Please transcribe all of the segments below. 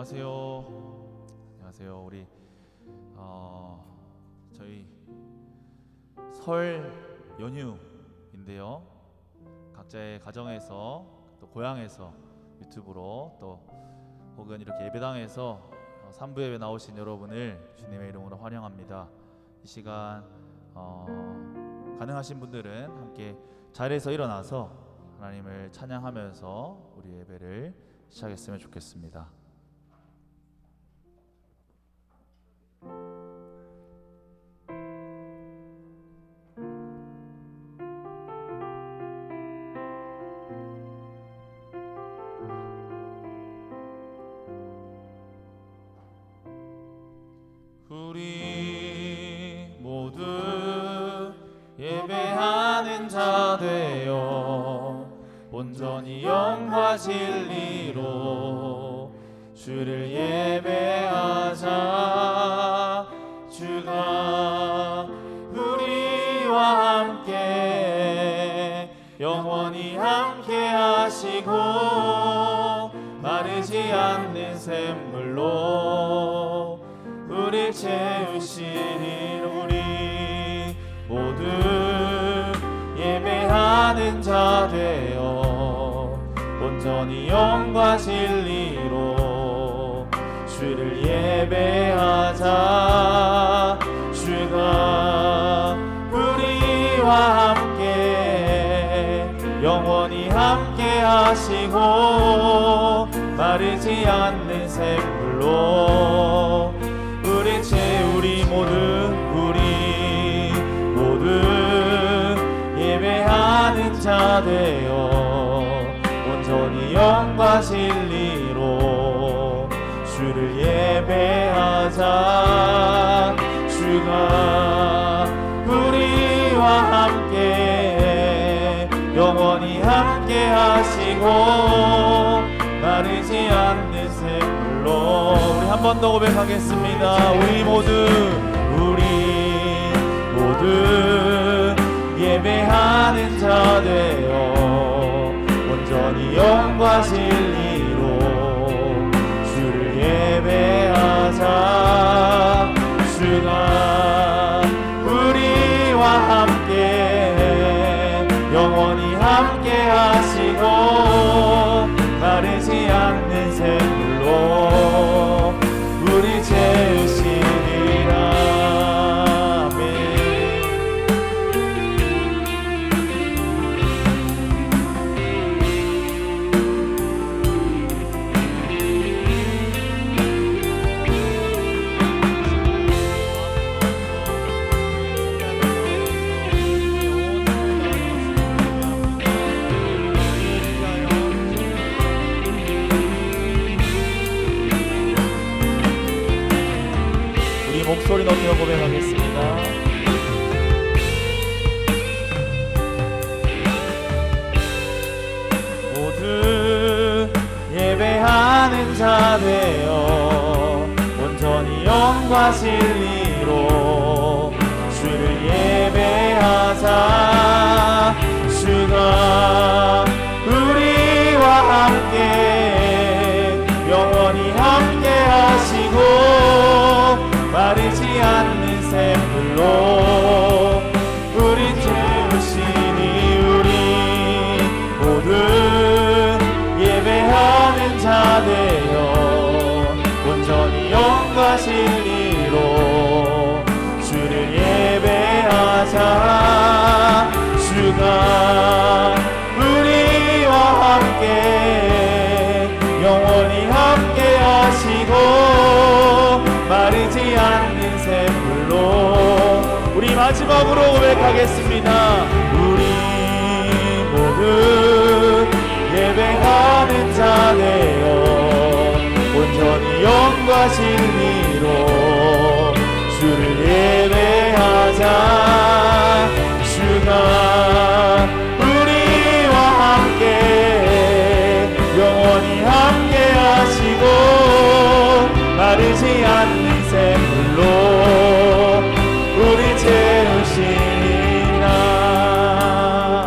안녕하세요. 안녕하세요. 우리 저희 설 연휴인데요. 각자의 가정에서 또 고향에서 유튜브로 또 혹은 이렇게 예배당에서 3부 예배 나오신 여러분을 주님의 이름으로 환영합니다. 이 시간 가능하신 분들은 함께 자리에서 일어나서 하나님을 찬양하면서 우리 예배를 시작했으면 좋겠습니다. 우리 모두 예배하는 자 되어 온전히 영과 진리로 주를 예배하자. 주가 우리와 함께 영원히 함께 하시고 마르지 않는 샘물로 우릴 채우시니 우리 모두 예배하는 자 되어 온전히 영과 진리로 주를 예배하자. 주가 우리와 함께 영원히 함께 하시고 마르지 않는 샘물로 우리 모두 예배하는 자 되어 온전히 영과 진리로 주를 예배하자. 주가 우리와 함께 영원히 함께 하시고 마르지 않는 샘물로 우리 한 번 더 고백하겠습니다. 우리 모두 예배하는 자 되어 온전히 영과 진리로 주를 예배하자. 주가 우리와 함께 영원히 함께 하시고 마르지 않는 샘물로 우리 채우시리라. 목소리 높여 고백하겠습니다. 모두 예배하는 자 되어 온전히 영과 진리로 주를 예배하자. 주가 우리와 함께 영원히 함께 하시고 마르지 않는 샘물로 우리 채우시니 우리 모두 예배하는 자 되어 온전히 영과 진리로 주를 예배하자. 주가 우리와 함께 영원히 함께 하시고 마르지 않는 샘물로 우리 마지막으로 고백하겠습니다. 우리 모두 예배하는 자 되어 온전히 영과 진리로 주를 예배하자. 주가 우리와 함께 영원히 함께 하시고 마르지 않는 샘물로 우리 채우시리라.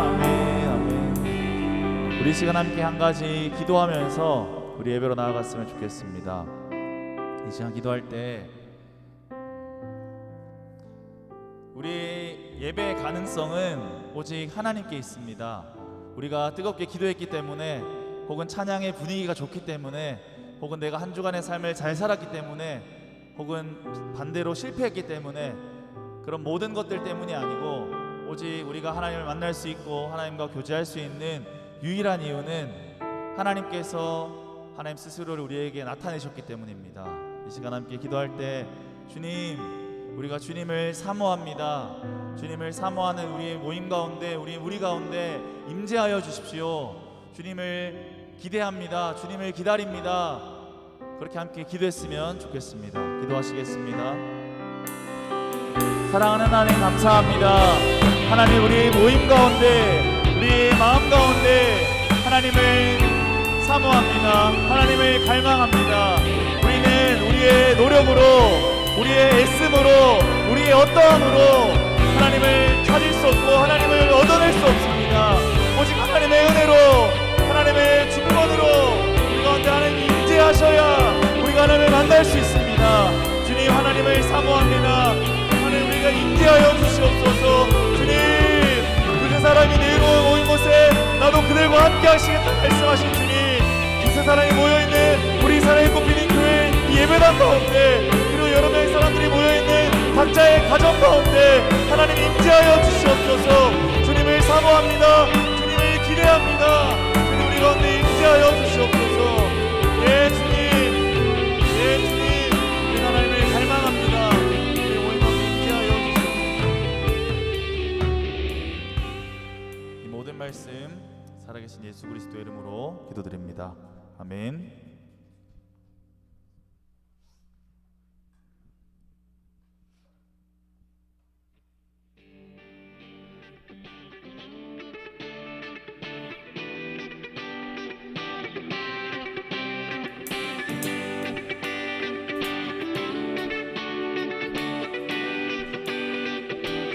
아멘, 아멘. 우리 시간 함께 한 가지 기도하면서 우리 예배로 나아갔으면 좋겠습니다. 이 시간 기도할 때 우리 예배의 가능성은 오직 하나님께 있습니다. 우리가 뜨겁게 기도했기 때문에, 혹은 찬양의 분위기가 좋기 때문에, 혹은 내가 한 주간의 삶을 잘 살았기 때문에, 혹은 반대로 실패했기 때문에, 그런 모든 것들 때문이 아니고 오직 우리가 하나님을 만날 수 있고 하나님과 교제할 수 있는 유일한 이유는 하나님께서 하나님 스스로를 우리에게 나타내셨기 때문입니다. 이 시간 함께 기도할 때, 주님, 우리가 주님을 사모합니다. 주님을 사모하는 우리의 모임 가운데, 우리 가운데 임재하여 주십시오. 주님을 기대합니다. 주님을 기다립니다. 그렇게 함께 기도했으면 좋겠습니다. 기도하시겠습니다. 사랑하는 하나님, 감사합니다. 하나님, 우리 모임 가운데, 우리 마음 가운데 하나님을 사모합니다. 하나님을 갈망합니다. 우리는 우리의 노력으로, 우리의 애씀으로, 우리의 어떠함으로 하나님을 찾을 수 없고 하나님을 얻어낼 수 없습니다. 오직 하나님의 은혜로, 하나님의 주권으로 우리 가운데 하나님이 임재하셔야 우리가 하나님을 만날 수 있습니다. 주님, 하나님을 사모합니다. 하나님, 우리가 임재하여 주시옵소서. 주님, 그 사람이 내일로 모인 곳에 나도 그들과 함께 하시겠다 말씀하신 주님, 그 사람이 모여있는 우리 사랑의 꽃피는 교회 예배당 가운데, 그리고 여러 명의 사람들이 모여있는 각자의 가정 가운데 하나님 임재하여 주시옵소서. 주님을 사모합니다. 주님을 기대합니다. 주님, 우리 가운데 임재하여 주시옵소서. 예 주님, 예 주님, 우리 하나님을 갈망합니다. 우리 모임 가운데 임재하여 주시옵소서. 이 모든 말씀 살아계신 예수 그리스도의 이름으로 기도드립니다. 아멘.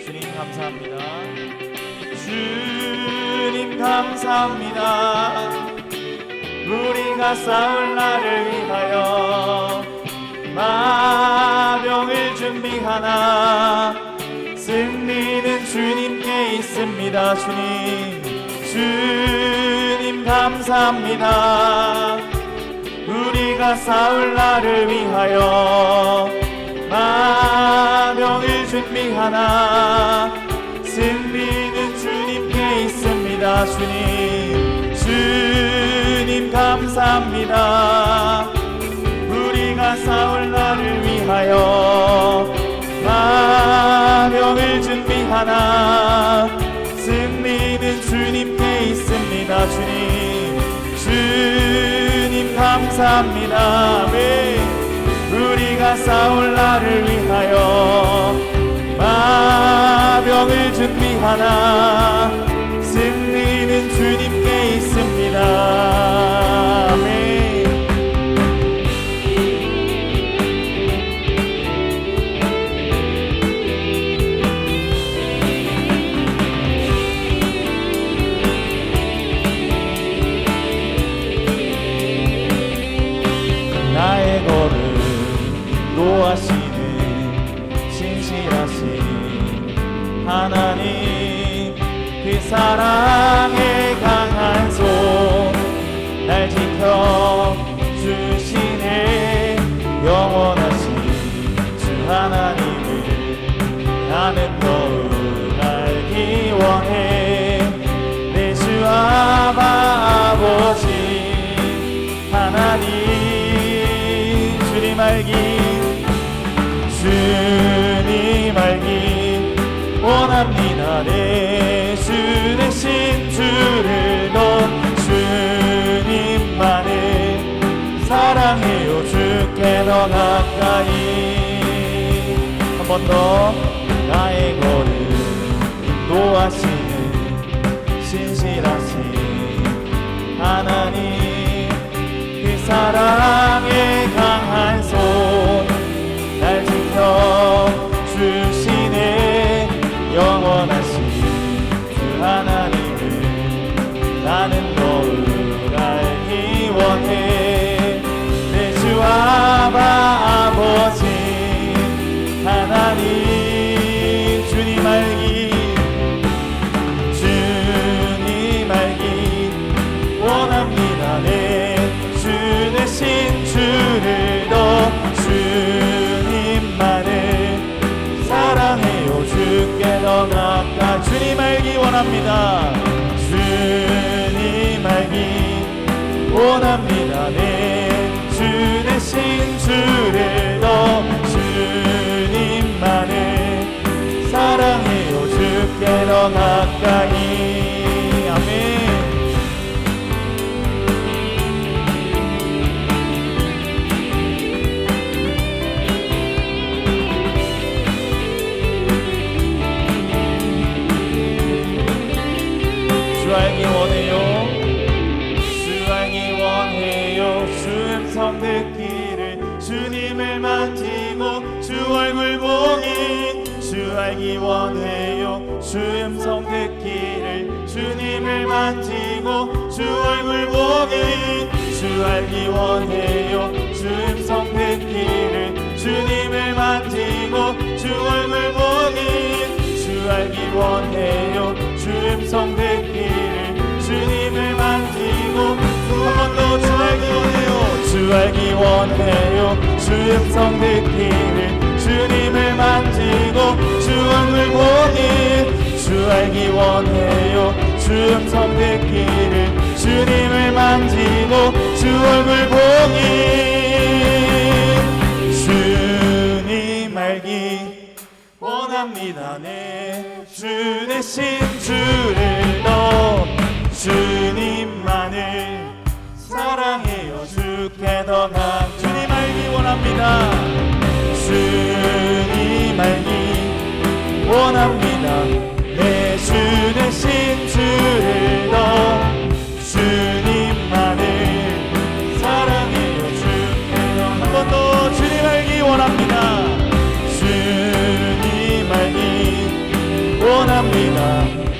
주님 감사합니다. 주님 감사합니다. 우리가 싸울 날을 위하여 마병을 준비하나 승리는 주님께 있습니다. 주님 감사합니다. 우리가 싸울 날을 위하여 마병을 준비하나 승리는 주님께 있습니다. 주님 감사합니다. 우리가 싸울 날을 위하여 마병을 준비하나 승리는 주님께 있습니다. 주님 감사합니다. 아멘. 우리가 싸울 날을 위하여 마병을 준비하나 승리는 주님께 있습니다. 아멘. 나의 걸음 노하시는 신실하신 하나님, 그 사랑의 강한 손 날 지켜주시네. 영원하신 주 하나님을 나는 더욱 알기 원해. 내 주 아바 아버지 하나님, 주님 알기 원합니다. 내 주 대신 주를 더 주님만을 사랑해요. 주께 더 가까이. 한 번 더. 나의 걸음 인도하시는 신실하신 하나님, 그 사랑의 강한 손 날 지켜주시네. 영원하신 주 하나님을 나는 더욱 알기 원해. 내 주 아바 원합니다. 내 주 대신 주를 더 주님만을 사랑해요. 주께 더 가까이. 아멘. 주 알기 원해요. 주 알기 원해요. 주 음성 듣기를 주님을 만지고 주 얼굴 보기. 주 알기 원해요. 주 음성 듣기를 주님을 만지고 주 얼굴 보기. 주 알기 원해요. 주 음성 듣기를 주님을 만지고 주 얼굴 보기. 주 알기 원해요. 주 음성 듣기를 주님을 만지고 한 번 더 주 알기 원해요. 주 알기 원해요. 주 음성 듣기를 주님을 만지고 주 얼굴 보기. 주 알기 원해요. 주 음성 듣기를 주님을 만지고 주 얼굴 보기. 주님 알기 원합니다. 내 주 대신 주를 더 주님만을 사랑해요. 주께 더 주님 알기 원합니다. 주님 알기 원합니다. 내 주 대신 주를 더 주님만을 사랑해요. 주께 더 한 번 더 주님 알기 원합니다. 주님 알기 원합니다.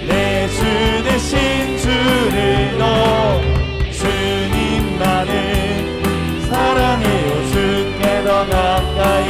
내 주 대신 주를 더 주님만을 사랑해요. 주께 더 가까이.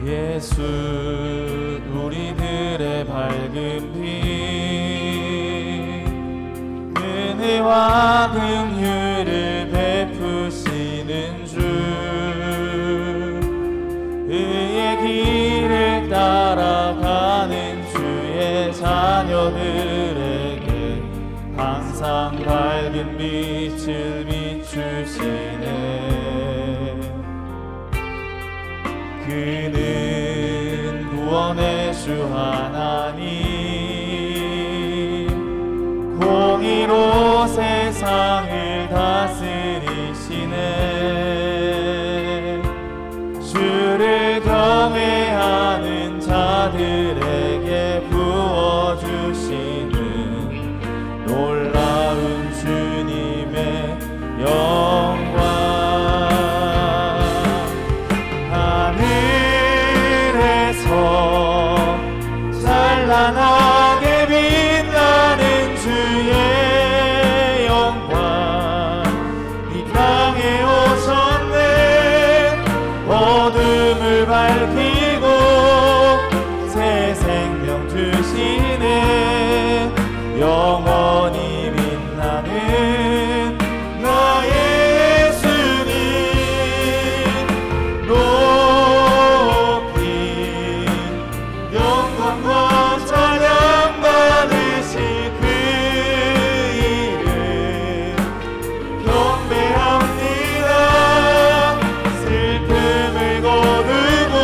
예수 우리들의 밝은 빛 은혜와 긍휼을 베푸시는 주 의의 길을 따라가는 주의 자녀들에게 항상 밝은 빛을 비추시네. 그는 구원의 주 하나님 공의로 세상을 다스리시네. 주를 경외하는 자들에게 부어주시는 놀라운 주님의 영광. 찬란하게 빛나는 주의 영광 이 땅에 오셨네. 어둠을 밝히고 새 생명 주시네. 영원히 빛나는 나의 예수님 높이 영광과 찬양 받으실 그 이름 경배합니다. 슬픔을 거두고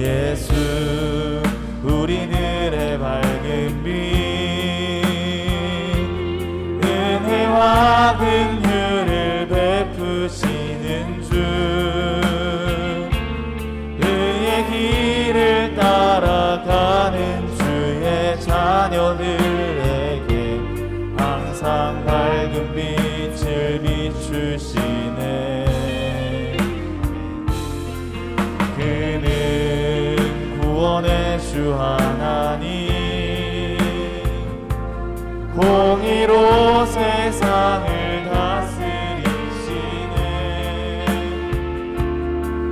예수 우리들의 밝은 빛 은혜와 긍휼을 베푸시는 주 그의 길을 따라가는 주의 자녀들에게 항상 밝은 빛을 비추시네. 그는 구원의 주 하나님 공의로 세상을 다스리시네.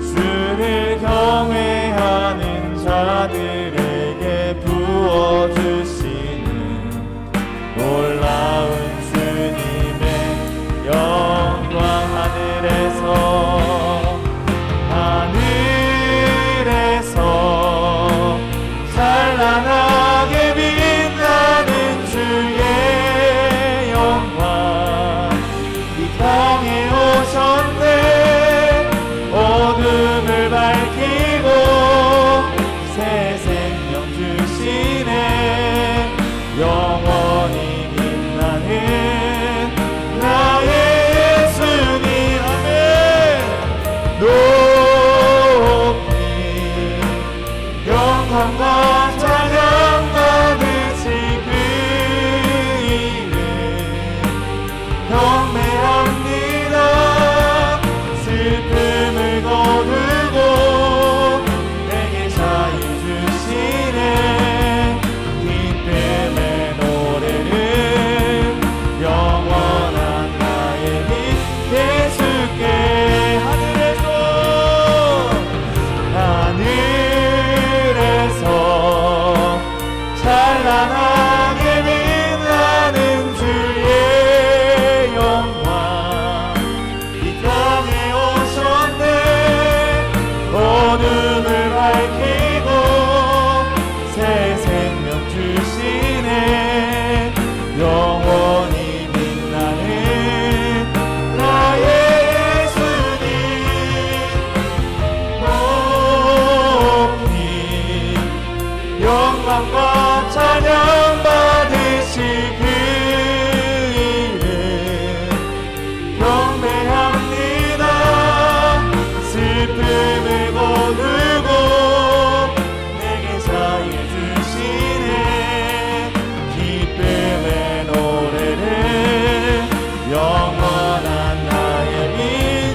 주를 경외하는 자들에게 부어주시는 놀라운 주님의 영광 하늘에서 찬란하게 빛나는 주의 영광 이 땅에 오셨네. 어둠을 밝히고 새 생명 주시네. 영원히 빛나는 나의 예수님. 아멘. 높이 영광과 찬양 받으시 그 이름 경배합니다. 슬픔을 거두고 내게 자유 주시네. 기쁨의 노래를 영원한 나의 빛 예수께 하늘에서 찬란하게 빛나는 주의 영광 이 땅에 오셨네. 어둠을 밝히고 새 생명 주시네. 영원히 빛나는 나의 예수님. 높이 영광과 찬양 받으시 그 이름 경배합니다. 슬픔을 거두고 내게 자유 주시네. 기쁨의 노래를 영원한 나의 빛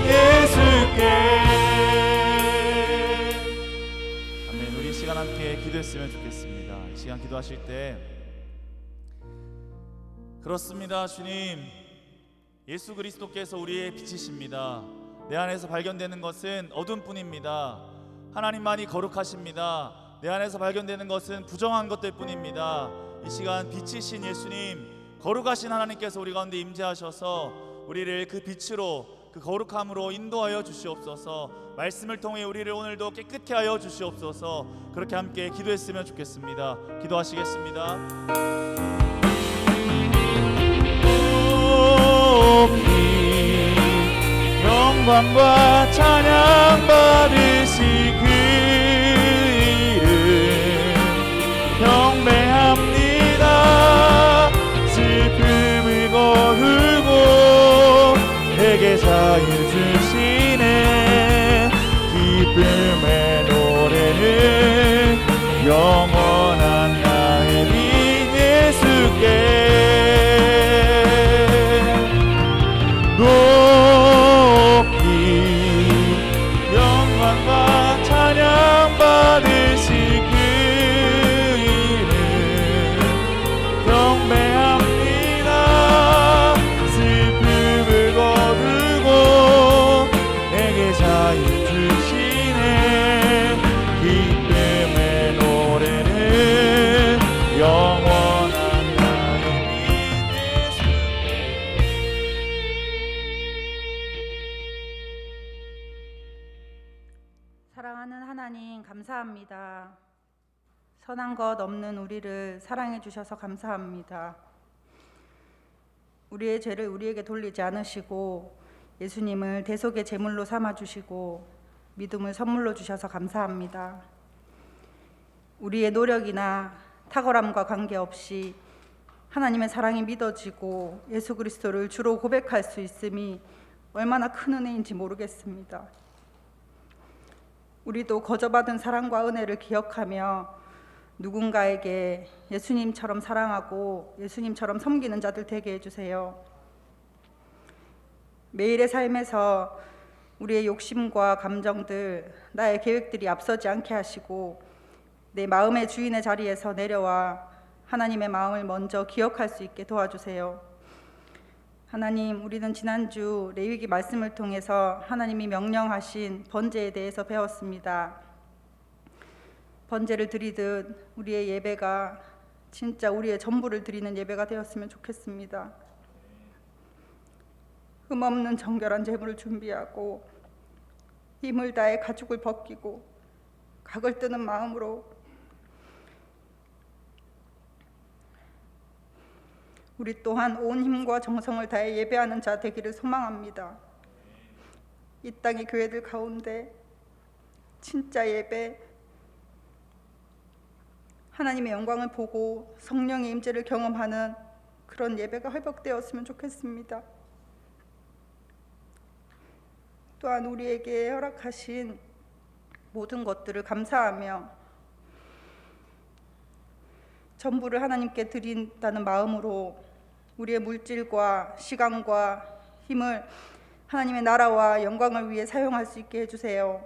예수께. 아멘. 우리 이 시간 함께 기도했으면 좋겠습니다. 이 시간 기도하실 때 그렇습니다. 주님, 예수 그리스도께서 우리의 빛이십니다. 내 안에서 발견되는 것은 어둠뿐입니다. 하나님만이 거룩하십니다. 내 안에서 발견되는 것은 부정한 것들 뿐입니다. 이 시간 빛이신 예수님, 거룩하신 하나님께서 우리 가운데 임재하셔서 우리를 그 빛으로, 그 거룩함으로 인도하여 주시옵소서. 말씀을 통해 우리를 오늘도 깨끗게 하여 주시옵소서. 그렇게 함께 기도했으면 좋겠습니다. 기도하시겠습니다. 높이 영광과 찬양 받으시 그 이름 경배합니다. 슬픔을 거두고 내게 자유 주시네. 기쁨의 노래를 영원한 나의 빛 예수께. 높이 영광과 찬양 받으시 그 이름 경배합니다. 슬픔을 거두고 내게 자유 주시네. 기쁨의 노래를 영원한 나의 빛 예수께. 사랑하는 하나님 감사합니다. 선한 것 없는 우리를 사랑해 주셔서 감사합니다. 우리의 죄를 우리에게 돌리지 않으시고 예수님을 대속의 제물로 삼아 주시고 믿음을 선물로 주셔서 감사합니다. 우리의 노력이나 탁월함과 관계없이 하나님의 사랑이 믿어지고 예수 그리스도를 주로 고백할 수 있음이 얼마나 큰 은혜인지 모르겠습니다. 우리도 거저받은 사랑과 은혜를 기억하며 누군가에게 예수님처럼 사랑하고 예수님처럼 섬기는 자들 되게 해주세요. 매일의 삶에서 우리의 욕심과 감정들, 나의 계획들이 앞서지 않게 하시고 내 마음의 주인의 자리에서 내려와 하나님의 마음을 먼저 기억할 수 있게 도와주세요. 하나님, 우리는 지난주 레위기 말씀을 통해서 하나님이 명령하신 번제에 대해서 배웠습니다. 번제를 드리듯 우리의 예배가 진짜 우리의 전부를 드리는 예배가 되었으면 좋겠습니다. 흠없는 정결한 제물을 준비하고 힘을 다해 가죽을 벗기고 각을 뜨는 마음으로 우리 또한 온 힘과 정성을 다해 예배하는 자 되기를 소망합니다. 이 땅의 교회들 가운데 진짜 예배, 하나님의 영광을 보고 성령의 임재를 경험하는 그런 예배가 회복되었으면 좋겠습니다. 또한 우리에게 허락하신 모든 것들을 감사하며 전부를 하나님께 드린다는 마음으로 우리의 물질과 시간과 힘을 하나님의 나라와 영광을 위해 사용할 수 있게 해주세요.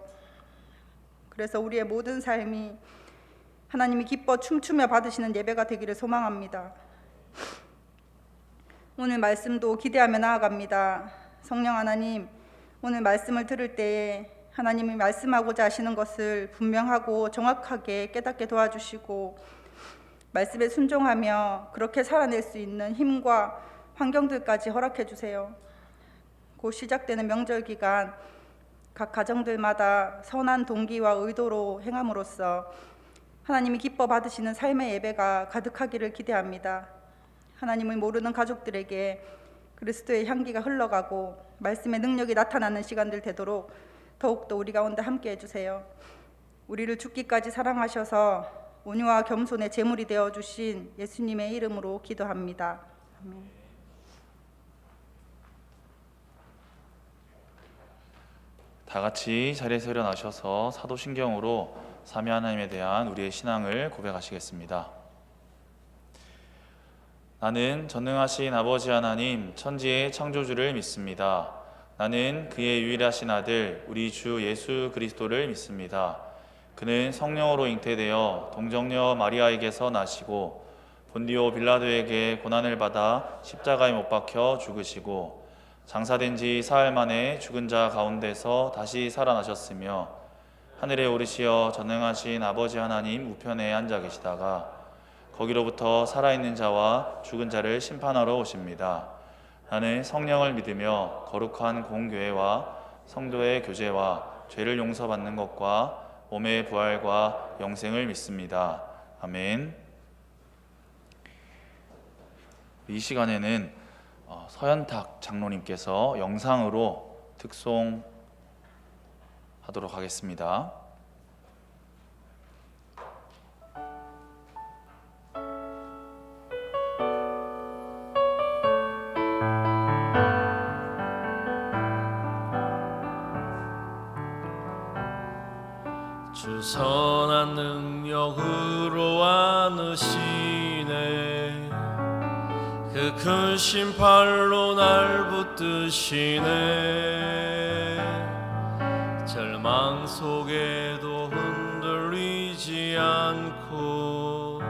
그래서 우리의 모든 삶이 하나님이 기뻐 춤추며 받으시는 예배가 되기를 소망합니다. 오늘 말씀도 기대하며 나아갑니다. 성령 하나님, 오늘 말씀을 들을 때에 하나님이 말씀하고자 하시는 것을 분명하고 정확하게 깨닫게 도와주시고 말씀에 순종하며 그렇게 살아낼 수 있는 힘과 환경들까지 허락해 주세요. 곧 시작되는 명절 기간 각 가정들마다 선한 동기와 의도로 행함으로써 하나님이 기뻐 받으시는 삶의 예배가 가득하기를 기대합니다. 하나님을 모르는 가족들에게 그리스도의 향기가 흘러가고 말씀의 능력이 나타나는 시간들 되도록 더욱더 우리 가운데 함께 해주세요. 우리를 죽기까지 사랑하셔서 온유와 겸손의 제물이 되어주신 예수님의 이름으로 기도합니다. 아멘. 다 같이 자리에서 일어나셔서 사도신경으로 삼위 하나님에 대한 우리의 신앙을 고백하시겠습니다. 나는 전능하신 아버지 하나님 천지의 창조주를 믿습니다. 나는 그의 유일하신 아들 우리 주 예수 그리스도를 믿습니다. 그는 성령으로 잉태되어 동정녀 마리아에게서 나시고 본디오 빌라도에게 고난을 받아 십자가에 못 박혀 죽으시고 장사된 지 사흘 만에 죽은 자 가운데서 다시 살아나셨으며 하늘에 오르시어 전능하신 아버지 하나님 우편에 앉아 계시다가 거기로부터 살아있는 자와 죽은 자를 심판하러 오십니다. 나는 성령을 믿으며 거룩한 공교회와 성도의 교제와 죄를 용서받는 것과 몸의 부활과 영생을 믿습니다. 아멘. 이 시간에는 서현탁 장로님께서 영상으로 특송하도록 하겠습니다. 주 선한 능력으로 안으시네 그 큰 심판로 날 붙드시네 절망 속에도 흔들리지 않고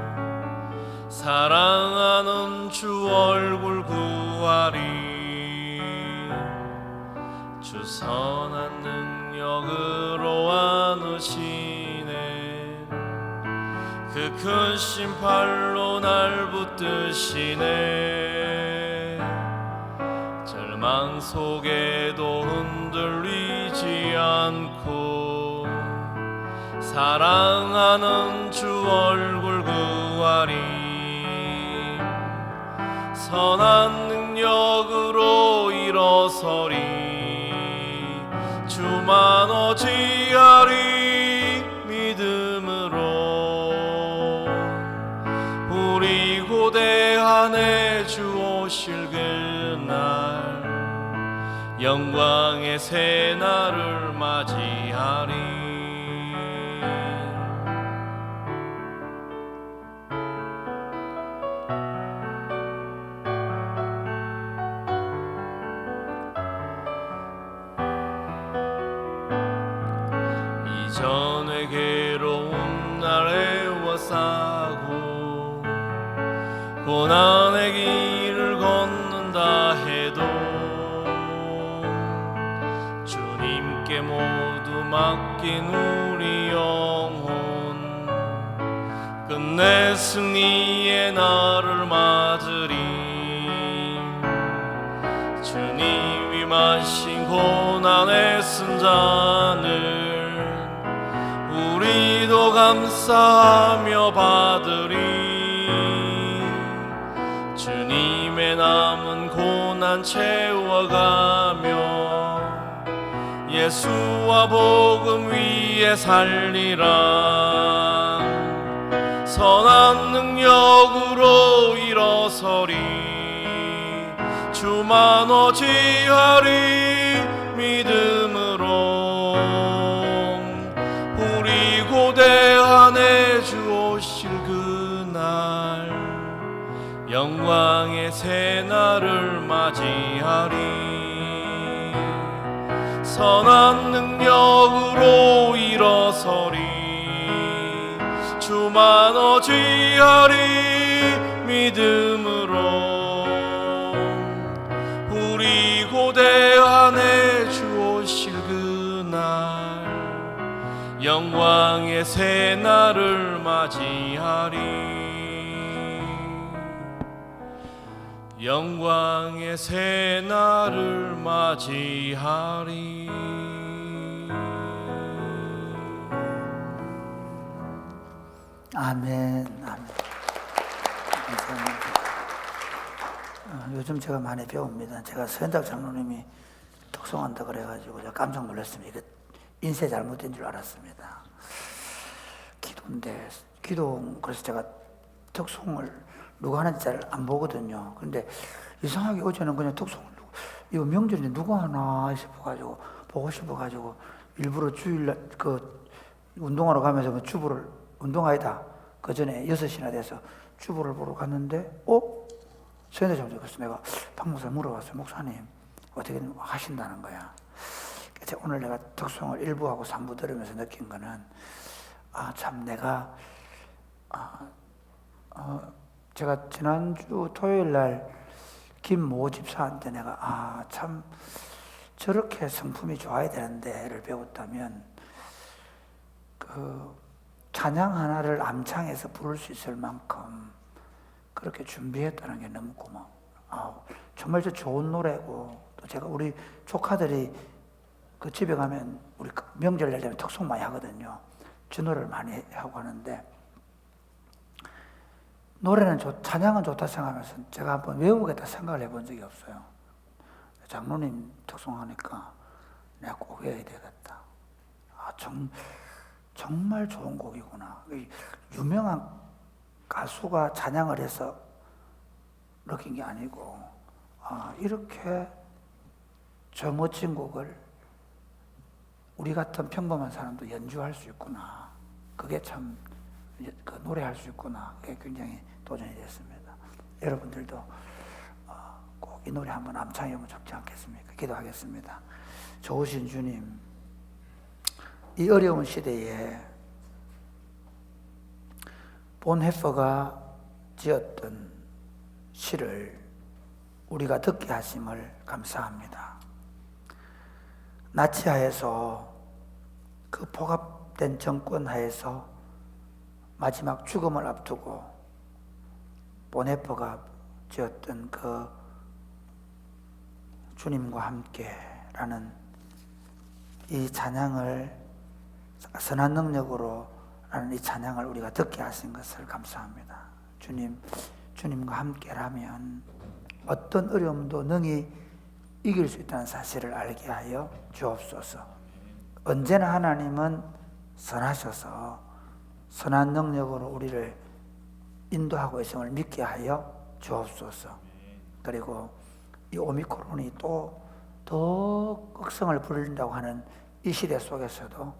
사랑하는 주 얼굴 구하리 주 선한 능력으로 안으시네 그 큰 심판로 날 붙드시네 절망 속에도 흔들리지 않고 사랑하는 주 얼굴 구하리 선한 능력으로 일어서리 주만 어지하리 믿음으로 영광의 새날을 맞이하리. 이전의 괴로운 날 애워싸고 고난의 길을 걷는다 해도 주님께 모두 맡긴 우리 영혼 끝내 승리의 날을 맞으리. 주님이 마신 고난의 쓴 잔을 우리도 감사하며 받으리. 주님의 남은 고난 채워가며 예수와 복음 위에 살리라. 선한 능력으로 일어서리. 주만 어찌하리 믿음으로. 우리 고대한에 주 오실 그날 영광의 새날을 맞이하리. 선한 능력으로 일어서리. 주만 어찌하리 믿음으로. 우리 고대한에 주 오실 그날 영광의 새날을 맞이하리. 영광의 새날을 맞이하리. 아멘. 아멘. 감사합니다. 요즘 제가 많이 배웁니다. 제가 서현작 장로님이 특송한다 그래가지고 제가 깜짝 놀랐습니다. 이거 인쇄 잘못된 줄 알았습니다. 기도인데 그래서 제가 특송을 누가 하는지 잘 안 보거든요. 그런데 이상하게 어제는 그냥 특송을 이거 명절인데 누가 하나 싶어가지고 보고 싶어가지고 일부러 주일날 운동하러 가면서 주부를 운동하이다 그 전에 6시나 돼서 주부를 보러 갔는데 서현대 장로님. 그래서 내가 박 목사 물어봤어요. 목사님 어떻게 하신다는 거야. 그래서 오늘 내가 특송을 1부하고 3부 들으면서 느낀 거는 참 내가 제가 지난주 토요일 날 김모 집사한테 내가 참 저렇게 성품이 좋아야 되는데를 배웠다면 그 찬양 하나를 암창에서 부를 수 있을 만큼 그렇게 준비했다는 게 너무 고마워. 정말 저 좋은 노래고 또 제가 우리 조카들이 그 집에 가면 우리 명절날 되면 특송 많이 하거든요. 저 노래를 많이 하고 하는데 노래는 찬양은 좋다 생각하면서 제가 한번 외우겠다 생각을 해본 적이 없어요. 장로님 특송하니까 내가 꼭 외워야 되겠다. 정말 좋은 곡이구나. 유명한 가수가 찬양을 해서 느낀 게 아니고 이렇게 저 멋진 곡을 우리 같은 평범한 사람도 연주할 수 있구나. 그게 참 노래할 수 있구나. 그게 굉장히 도전이 됐습니다. 여러분들도 꼭 이 노래 한번 암창해보면 좋지 않겠습니까? 기도하겠습니다. 좋으신 주님, 이 어려운 시대에 본헤퍼가 지었던 시를 우리가 듣게 하심을 감사합니다. 나치하에서 그 포갑된 정권 하에서 마지막 죽음을 앞두고 본헤퍼가 지었던 그 주님과 함께라는 이 찬양을 선한 능력으로 라는 이 찬양을 우리가 듣게 하신 것을 감사합니다. 주님과 함께라면 어떤 어려움도 능히 이길 수 있다는 사실을 알게 하여 주옵소서. 언제나 하나님은 선하셔서 선한 능력으로 우리를 인도하고 있음을 믿게 하여 주옵소서. 그리고 이 오미크론이 또 더 극성을 부린다고 하는 이 시대 속에서도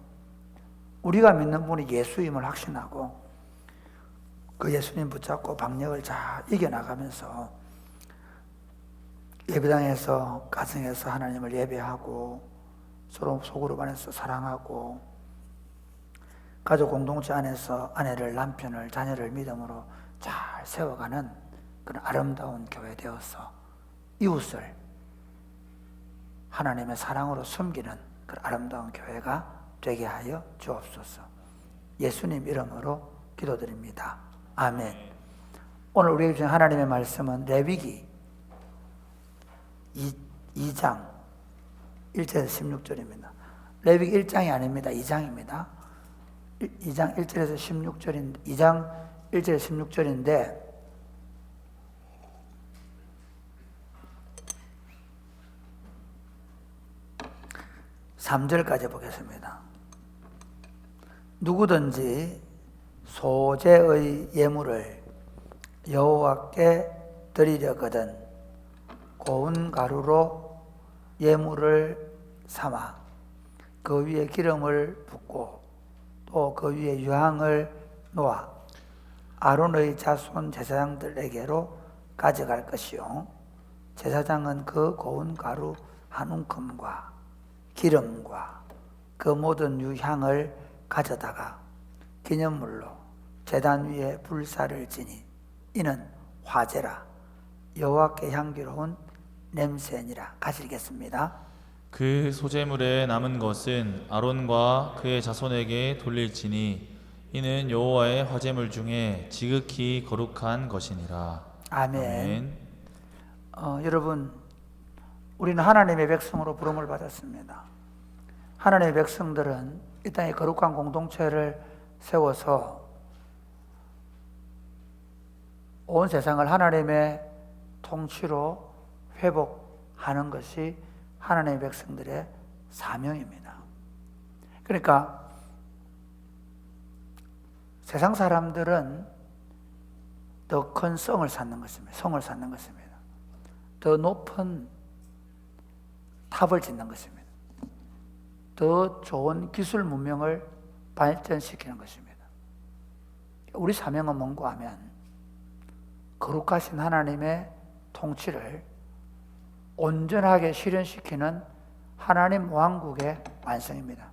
우리가 믿는 분이 예수임을 확신하고 그 예수님 붙잡고 박력을 잘 이겨나가면서 예배당에서 가정에서 하나님을 예배하고 서로 소그룹 안에서 사랑하고 가족 공동체 안에서 아내를, 남편을, 자녀를 믿음으로 잘 세워가는 그런 아름다운 교회 되어서 이웃을 하나님의 사랑으로 섬기는 그런 아름다운 교회가 되게 하여 주옵소서. 예수님 이름으로 기도드립니다. 아멘. 오늘 우리에게 주신 하나님의 말씀은 레위기 2장 1절에서 16절입니다. 레위기 1장이 아닙니다. 2장입니다. 2장 1절에서 16절인데 2장 1절에서 16절인데 3절까지 보겠습니다. 누구든지 소재의 예물을 여호와께 드리려거든 고운 가루로 예물을 삼아 그 위에 기름을 붓고 또 그 위에 유향을 놓아 아론의 자손 제사장들에게로 가져갈 것이요 제사장은 그 고운 가루 한 움큼과 기름과 그 모든 유향을 가져다가 기념물로 제단 위에 불사를 지니 이는 화제라 여호와께 향기로운 냄새니라. 같이 읽겠습니다. 그 소재물에 남은 것은 아론과 그의 자손에게 돌릴지니 이는 여호와의 화제물 중에 지극히 거룩한 것이니라. 아멘. 여러분, 우리는 하나님의 백성으로 부름을 받았습니다. 하나님의 백성들은 이 땅에 거룩한 공동체를 세워서 온 세상을 하나님의 통치로 회복하는 것이 하나님의 백성들의 사명입니다. 그러니까 세상 사람들은 더 큰 성을 쌓는 것입니다. 성을 쌓는 것입니다. 더 높은 탑을 짓는 것입니다. 더 좋은 기술 문명을 발전시키는 것입니다. 우리 사명은 뭔가 하면 거룩하신 하나님의 통치를 온전하게 실현시키는 하나님 왕국의 완성입니다.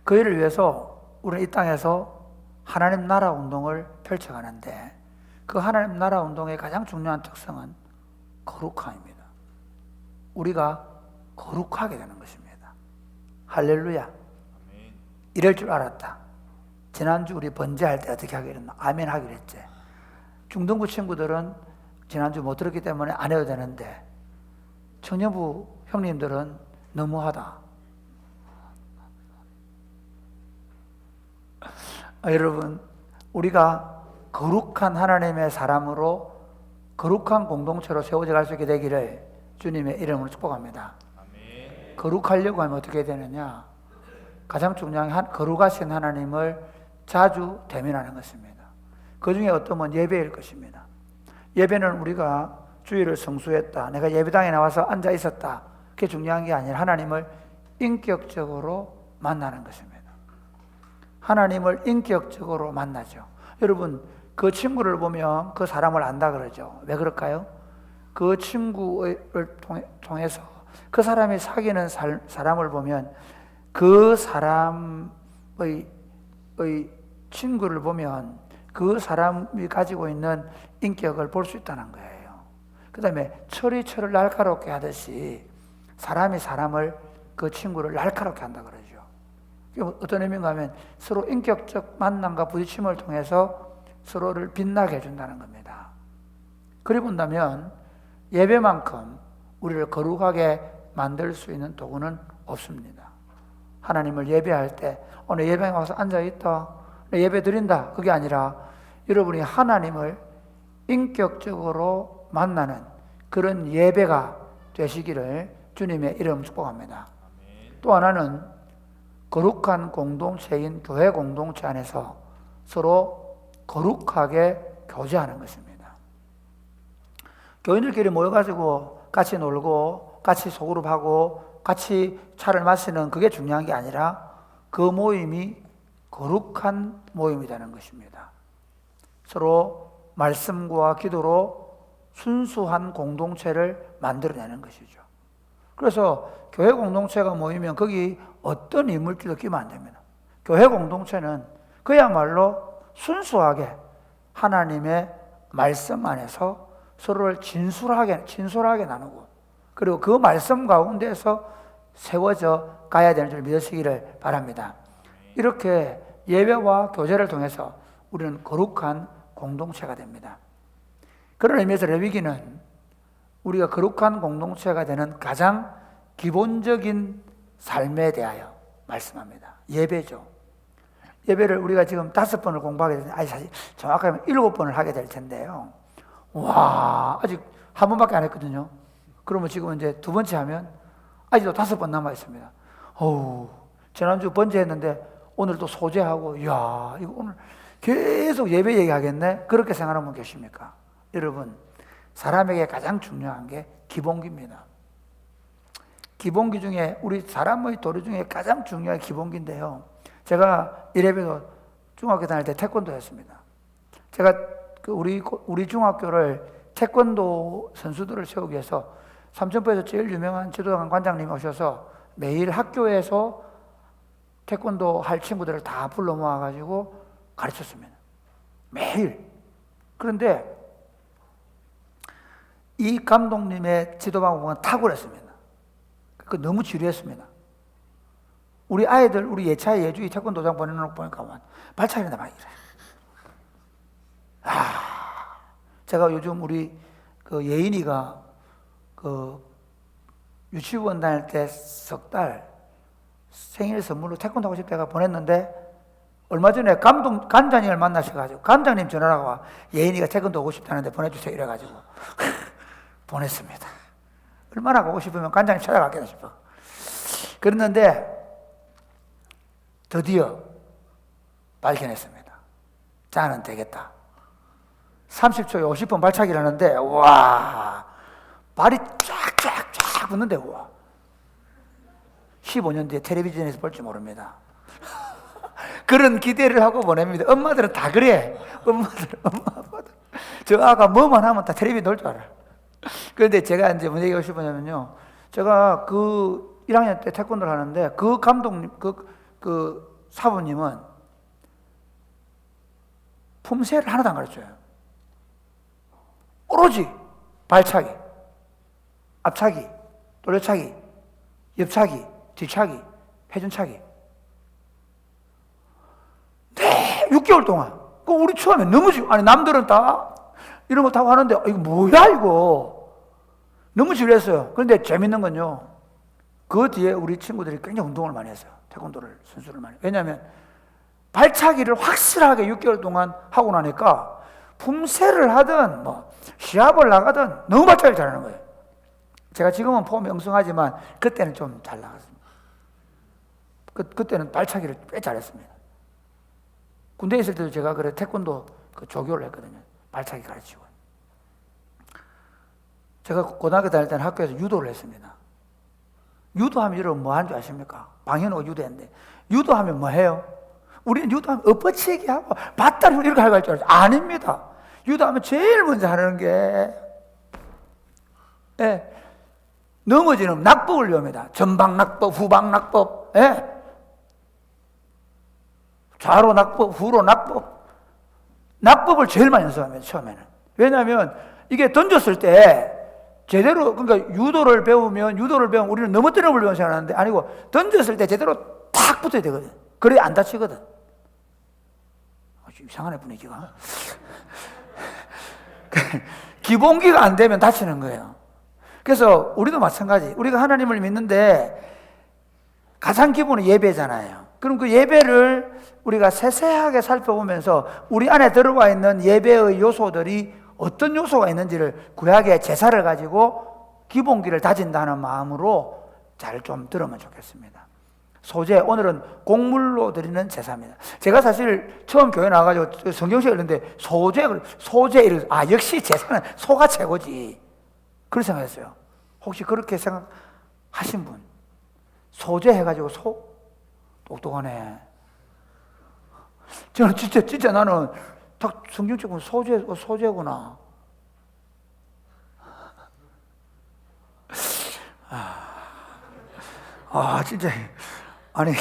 그 일을 위해서 우리는 이 땅에서 하나님 나라 운동을 펼쳐가는데 그 하나님 나라 운동의 가장 중요한 특성은 거룩함입니다. 우리가 거룩하게 되는 것입니다. 할렐루야. 이럴 줄 알았다. 지난주 우리 번제할 때 어떻게 하기로 했나? 아멘 하기로 했지. 중등부 친구들은 지난주 못 들었기 때문에 안 해도 되는데 청년부 형님들은 너무하다. 여러분, 우리가 거룩한 하나님의 사람으로 거룩한 공동체로 세워져 갈 수 있게 되기를 주님의 이름으로 축복합니다. 아멘. 거룩하려고 하면 어떻게 되느냐? 가장 중요한 거룩하신 하나님을 자주 대면하는 것입니다. 그 중에 어떤 건 예배일 것입니다. 예배는 우리가 주일을 성수했다, 내가 예배당에 나와서 앉아 있었다, 그게 중요한 게 아니라 하나님을 인격적으로 만나는 것입니다. 하나님을 인격적으로 만나죠. 여러분, 그 친구를 보면 그 사람을 안다 그러죠. 왜 그럴까요? 그 친구를 통해서 그 사람이 사귀는 사람을 보면 그 사람의 친구를 보면 그 사람이 가지고 있는 인격을 볼 수 있다는 거예요. 그 다음에 철이 철을 날카롭게 하듯이 사람이 사람을, 그 친구를 날카롭게 한다 그러죠. 어떤 의미인가 하면 서로 인격적 만남과 부딪힘을 통해서 서로를 빛나게 해준다는 겁니다. 그리 본다면 예배만큼 우리를 거룩하게 만들 수 있는 도구는 없습니다. 하나님을 예배할 때 오늘 예배에 와서 앉아있다, 예배 드린다, 그게 아니라 여러분이 하나님을 인격적으로 만나는 그런 예배가 되시기를 주님의 이름 축복합니다. 또 하나는 거룩한 공동체인 교회 공동체 안에서 서로 거룩하게 교제하는 것입니다. 교인들끼리 모여가지고 같이 놀고 같이 소그룹하고 같이 차를 마시는 그게 중요한 게 아니라 그 모임이 거룩한 모임이 되는 것입니다. 서로 말씀과 기도로 순수한 공동체를 만들어내는 것이죠. 그래서 교회 공동체가 모이면 거기 어떤 인물들도 끼면 안 됩니다. 교회 공동체는 그야말로 순수하게 하나님의 말씀 안에서 서로를 진솔하게 나누고, 그리고 그 말씀 가운데서 세워져 가야 되는 줄 믿으시기를 바랍니다. 이렇게 예배와 교제를 통해서 우리는 거룩한 공동체가 됩니다. 그런 의미에서 레위기는 우리가 거룩한 공동체가 되는 가장 기본적인 삶에 대하여 말씀합니다. 예배죠. 예배를 우리가 지금 5번을 공부하게 되는데, 아니 사실 정확하게 하면 7번을 하게 될 텐데요. 와, 아직 한 번밖에 안 했거든요. 그러면 지금 이제 두 번째 하면 아직도 5번 남아 있습니다. 어우, 지난주 번제했는데 오늘 또 소제하고, 이야, 이거 오늘 계속 예배 얘기하겠네? 그렇게 생각하는 분 계십니까? 여러분, 사람에게 가장 중요한 게 기본기입니다. 기본기 중에, 우리 사람의 도리 중에 가장 중요한 기본기인데요. 제가 이래봬도 중학교 다닐 때 태권도 했습니다. 제가 우리 중학교를 태권도 선수들을 세우기 위해서 삼천포에서 제일 유명한 지도관 관장님이 오셔서 매일 학교에서 태권도 할 친구들을 다 불러 모아가지고 가르쳤습니다. 매일. 그런데 이 감독님의 지도 방법은 탁월했습니다. 그 너무 지루했습니다. 우리 아이들, 우리 예차에 예주의 태권도장 보내놓고 보니까 발차기나 막 이래. 제가 요즘 우리 그 예인이가 그 유치원 다닐 때 석 달 생일 선물로 태권도 하고 싶다가 보냈는데, 얼마 전에 관장님을 만나셔가지고 관장님 전화가 와, 예인이가 태권도 오고 싶다는데 보내주세요 이래가지고 보냈습니다. 얼마나 가고 싶으면 관장님 찾아갔겠다 싶어. 그랬는데 드디어 발견했습니다. 자는 되겠다. 30초에 50번 발차기를 하는데, 와, 발이 쫙쫙쫙 붙는데, 와, 15년 뒤에 텔레비전에서 볼지 모릅니다. 그런 기대를 하고 보냅니다. 엄마들은 다 그래. 엄마, 아빠들. 저 아가 뭐만 하면 다 텔레비전 넣을 줄 알아. 그런데 제가 이제 뭔 얘기하고 싶으냐면요. 제가 그 1학년 때 태권도를 하는데, 그 감독님, 그 사부님은 품새를 하나도 안 가르쳐요. 오로지 발차기, 앞차기, 돌려차기, 옆차기, 뒤차기, 회전차기. 네, 6개월 동안. 그 우리 처음에 너무 아니 남들은 다 이런 거 타고 하는데, 이거 뭐야 이거. 너무 지루했어요. 그런데 재밌는 건요, 그 뒤에 우리 친구들이 굉장히 운동을 많이 했어요. 태권도를, 선수를 많이. 왜냐하면 발차기를 확실하게 6개월 동안 하고 나니까 품새를 하든 뭐 시합을 나가든 너무 발차기를 잘하는 거예요. 제가 지금은 폼이 엉성하지만 그때는 좀 잘 나갔습니다. 그때는 발차기를 꽤 잘했습니다. 군대에 있을 때도 제가 그래 태권도 그 조교를 했거든요. 발차기 가르치고. 제가 고등학교 다닐 때는 학교에서 유도를 했습니다. 유도하면 여러분 뭐 하는 줄 아십니까? 방현호가 유도했는데, 유도하면 뭐 해요? 우리는 유도하면 엎어치기 하고 밧다리 이렇게 하고 할 줄 알죠? 아닙니다. 유도하면 제일 먼저 하는 게, 예, 넘어지는 낙법을 배웁니다. 전방 낙법, 후방 낙법, 예, 좌로 낙법, 후로 낙법. 낙법을 제일 많이 연습합니다, 처음에는. 왜냐하면 이게 던졌을 때 제대로, 그러니까 유도를 배우면 우리는 넘어뜨려 보려고 생각하는데, 아니고 던졌을 때 제대로 탁 붙어야 되거든. 그래야 안 다치거든. 이상하네, 분위기가. 기본기가 안 되면 다치는 거예요. 그래서 우리도 마찬가지. 우리가 하나님을 믿는데 가장 기본은 예배잖아요. 그럼 그 예배를 우리가 세세하게 살펴보면서 우리 안에 들어와 있는 예배의 요소들이 어떤 요소가 있는지를 구약의 제사를 가지고 기본기를 다진다는 마음으로 잘 좀 들으면 좋겠습니다. 소제, 오늘은 곡물로 드리는 제사입니다. 제가 사실 처음 교회 나와가지고 성경책을 읽는데 소제, 역시 제사는 소가 최고지. 그렇게 생각했어요. 혹시 그렇게 생각하신 분? 소재 해가지고 똑똑하네. 저는 진짜 나는 딱 성경책 보면 소재구나. 진짜 아니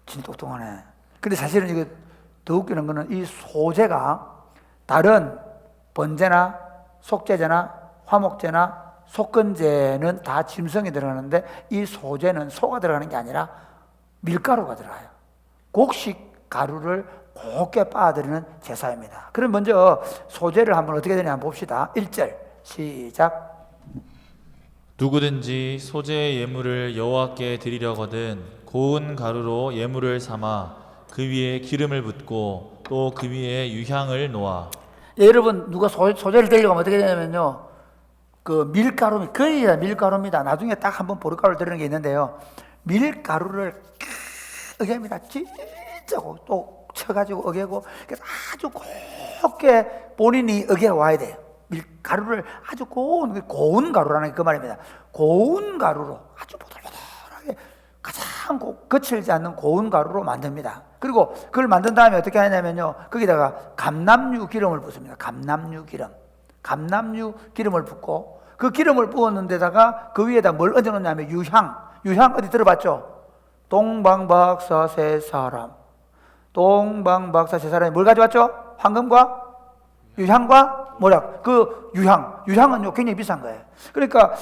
진짜 똑똑하네. 근데 사실은 이거 더 웃기는 거는 이 소재가 다른 번제나 속죄제나 화목제나 속건제는 다 짐승이 들어가는데 이 소재는 소가 들어가는 게 아니라 밀가루가 들어가요. 곡식 가루를 곱게 빻아드리는 제사입니다. 그럼 먼저 소재를 한번 어떻게 되냐 한번 봅시다. 1절 시작. 누구든지 소재의 예물을 여호와께 드리려거든 고운 가루로 예물을 삼아 그 위에 기름을 붓고 또 그 위에 유향을 놓아. 여러분 누가 소재를 드리려고 하면 어떻게 되냐면요, 그 밀가루, 거의 다 밀가루입니다. 나중에 딱 한번 보리가루를 드리는 게 있는데요, 밀가루를 어깁니다. 진짜 또 쳐가지고 어기고, 그래서 아주 곱게 본인이 어겨 와야 돼요. 밀가루를 아주 고운 가루라는 게 그 말입니다. 고운 가루로 아주 보들보들하게 가장 거칠지 않는 고운 가루로 만듭니다. 그리고 그걸 만든 다음에 어떻게 하냐면요, 거기다가 감람류 기름을 붓습니다. 감람류 기름을 붓고, 그 기름을 부었는 데다가 그 위에다 뭘 얹어 놓냐면 유향 어디 들어봤죠? 동방박사 세 사람이 뭘 가져왔죠? 황금과 유향과 모략. 그 유향은요 굉장히 비싼 거예요. 그러니까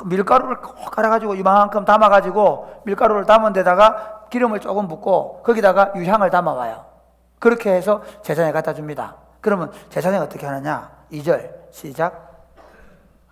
밀가루를 꼭 갈아가지고 이만큼 담아가지고 밀가루를 담은 데다가 기름을 조금 붓고 거기다가 유향을 담아와요. 그렇게 해서 제사장에 갖다 줍니다. 그러면 제사장이 어떻게 하느냐? 2절 시작.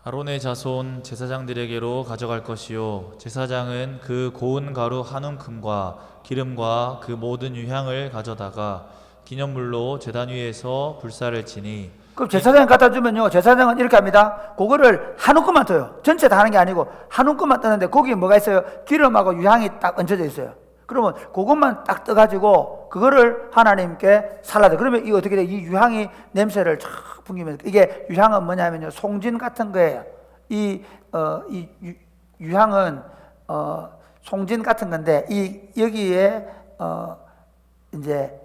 아론의 자손 제사장들에게로 가져갈 것이요 제사장은 그 고운 가루 한 움큼과 기름과 그 모든 유향을 가져다가 기념물로 제단 위에서 불사를 치니. 그럼 제사장에 갖다 주면요, 제사장은 이렇게 합니다. 그거를 한 움큼만 떠요. 전체 다 하는 게 아니고 한 움큼만 떠는데 거기에 뭐가 있어요? 기름하고 유향이 딱 얹혀져 있어요. 그러면 그것만 딱 떠가지고 그거를 하나님께 살라져. 그러면 이거 어떻게 돼? 이 유향이 냄새를 쫙 풍기면서, 이게 유향은 뭐냐면요, 송진 같은 거예요. 유향은 송진 같은 건데, 여기에 이제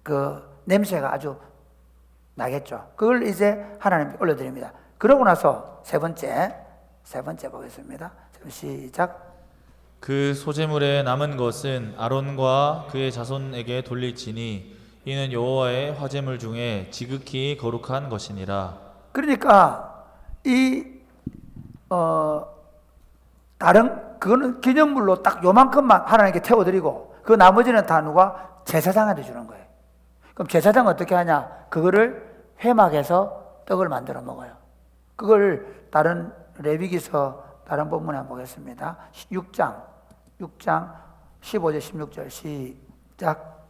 그 냄새가 아주 나겠죠. 그걸 이제 하나님께 올려드립니다. 그러고 나서 세 번째 보겠습니다. 시작. 그 소재물에 남은 것은 아론과 그의 자손에게 돌릴지니 이는 여호와의 화제물 중에 지극히 거룩한 것이니라. 그러니까 다른 그거는 기념물로 딱 요만큼만 하나님께 태워드리고, 그 나머지는 다 누가? 제사장한테 주는 거예요. 그럼 제사장은 어떻게 하냐? 그거를 회막에서 떡을 만들어 먹어요. 그걸 다른 레위기서 다른 본문에 한번 보겠습니다. 6장 15절 16절 시작.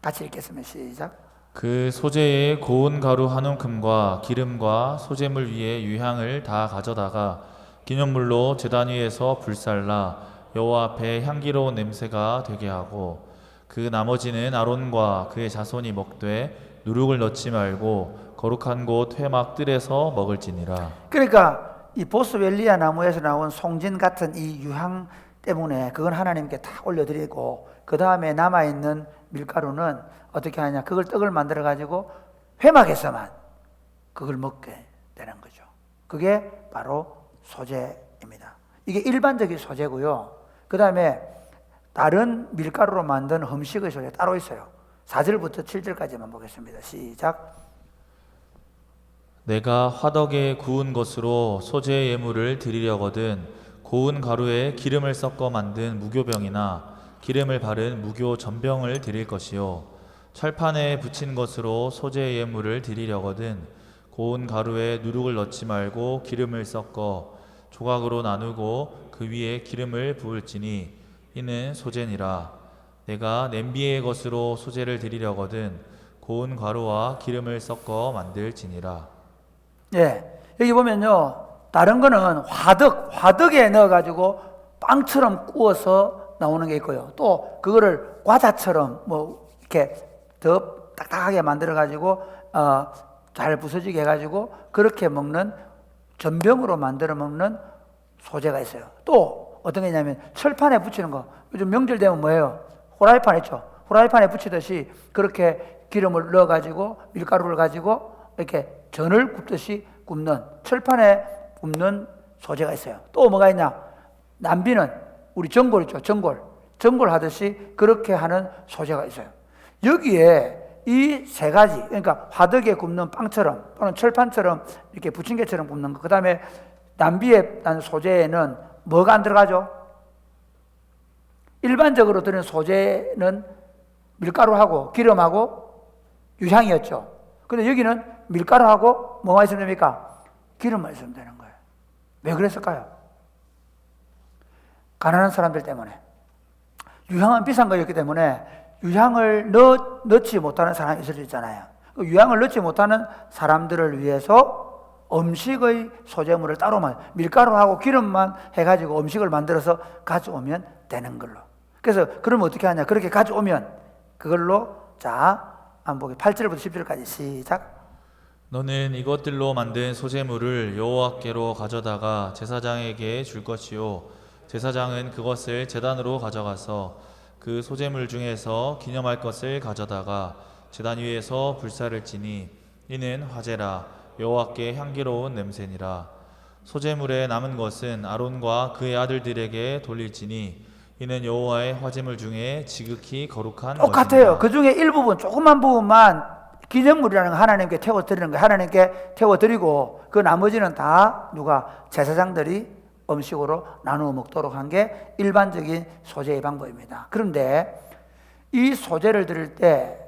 같이 읽겠습니다. 시작. 그 소재의 고운 가루 한 움큼과 기름과 소재물 위에 유향을 다 가져다가 기념물로 제단 위에서 불살라 여호와 앞에 향기로운 냄새가 되게 하고, 그 나머지는 아론과 그의 자손이 먹되 누룩을 넣지 말고 거룩한 곳 회막 뜰에서 먹을지니라. 그러니까 이 보스웰리아 나무에서 나온 송진 같은 이 유향 때문에 그건 하나님께 다 올려드리고, 그 다음에 남아있는 밀가루는 어떻게 하냐? 그걸 떡을 만들어 가지고 회막에서만 그걸 먹게 되는 거죠. 그게 바로 소재입니다. 이게 일반적인 소재고요. 그 다음에 다른 밀가루로 만든 음식의 소재 따로 있어요. 4절부터 7절까지만 보겠습니다. 시작. 내가 화덕에 구운 것으로 소재 예물을 드리려거든 고운 가루에 기름을 섞어 만든 무교병이나 기름을 바른 무교 전병을 드릴 것이요 철판에 붙인 것으로 소재 예물을 드리려거든 고운 가루에 누룩을 넣지 말고 기름을 섞어 조각으로 나누고 그 위에 기름을 부을지니 이는 소재니라. 내가 냄비의 것으로 소재를 드리려거든 고운 가루와 기름을 섞어 만들지니라. 예, 여기 보면요, 다른 거는 화덕에 넣어가지고 빵처럼 구워서 나오는 게 있고요. 또 그거를 과자처럼 뭐 이렇게 더 딱딱하게 만들어가지고 잘 부서지게 해가지고 그렇게 먹는 전병으로 만들어 먹는 소재가 있어요. 또 어떤 게 있냐면 철판에 붙이는 거. 요즘 명절 되면 뭐예요? 후라이팬 있죠. 후라이팬에 붙이듯이 그렇게 기름을 넣어가지고 밀가루를 가지고 이렇게 전을 굽듯이 굽는, 철판에 굽는 소재가 있어요. 또 뭐가 있냐? 남비는 우리 전골 있죠. 전골 하듯이 그렇게 하는 소재가 있어요. 여기에 이 세 가지, 그러니까 화덕에 굽는 빵처럼 또는 철판처럼 이렇게 부침개처럼 굽는 거, 그 다음에 남비에 난 소재에는 뭐가 안 들어가죠? 일반적으로 들은 소재는 밀가루하고 기름하고 유향이었죠. 근데 여기는 밀가루하고 뭐가 있으면 됩니까? 기름만 있으면 되는 거예요. 왜 그랬을까요? 가난한 사람들 때문에. 유향은 비싼 거였기 때문에 유향을 넣지 못하는 사람이 있을 수 있잖아요. 그 유향을 넣지 못하는 사람들을 위해서 음식의 소재물을 따로만, 밀가루하고 기름만 해가지고 음식을 만들어서 가져오면 되는 걸로. 그래서 그러면 어떻게 하냐? 그렇게 가져오면 그걸로, 자, 한번 보기 8절부터 10절까지 시작. 너는 이것들로 만든 소재물을 여호와께로 가져다가 제사장에게 줄 것이요 제사장은 그것을 제단으로 가져가서 그 소재물 중에서 기념할 것을 가져다가 제단 위에서 불사를 지니 이는 화제라 여호와께 향기로운 냄새니라. 소재물에 남은 것은 아론과 그의 아들들에게 돌릴지니 이는 여호와의 화제물 중에 지극히 거룩한 똑같아요. 것이니라. 그 중에 일부분, 조그만 부분만 기념물이라는 거 하나님께 태워드리는 거예요. 하나님께 태워드리고 그 나머지는 다 누가? 제사장들이 음식으로 나누어 먹도록 한 게 일반적인 소재의 방법입니다. 그런데 이 소재를 드릴 때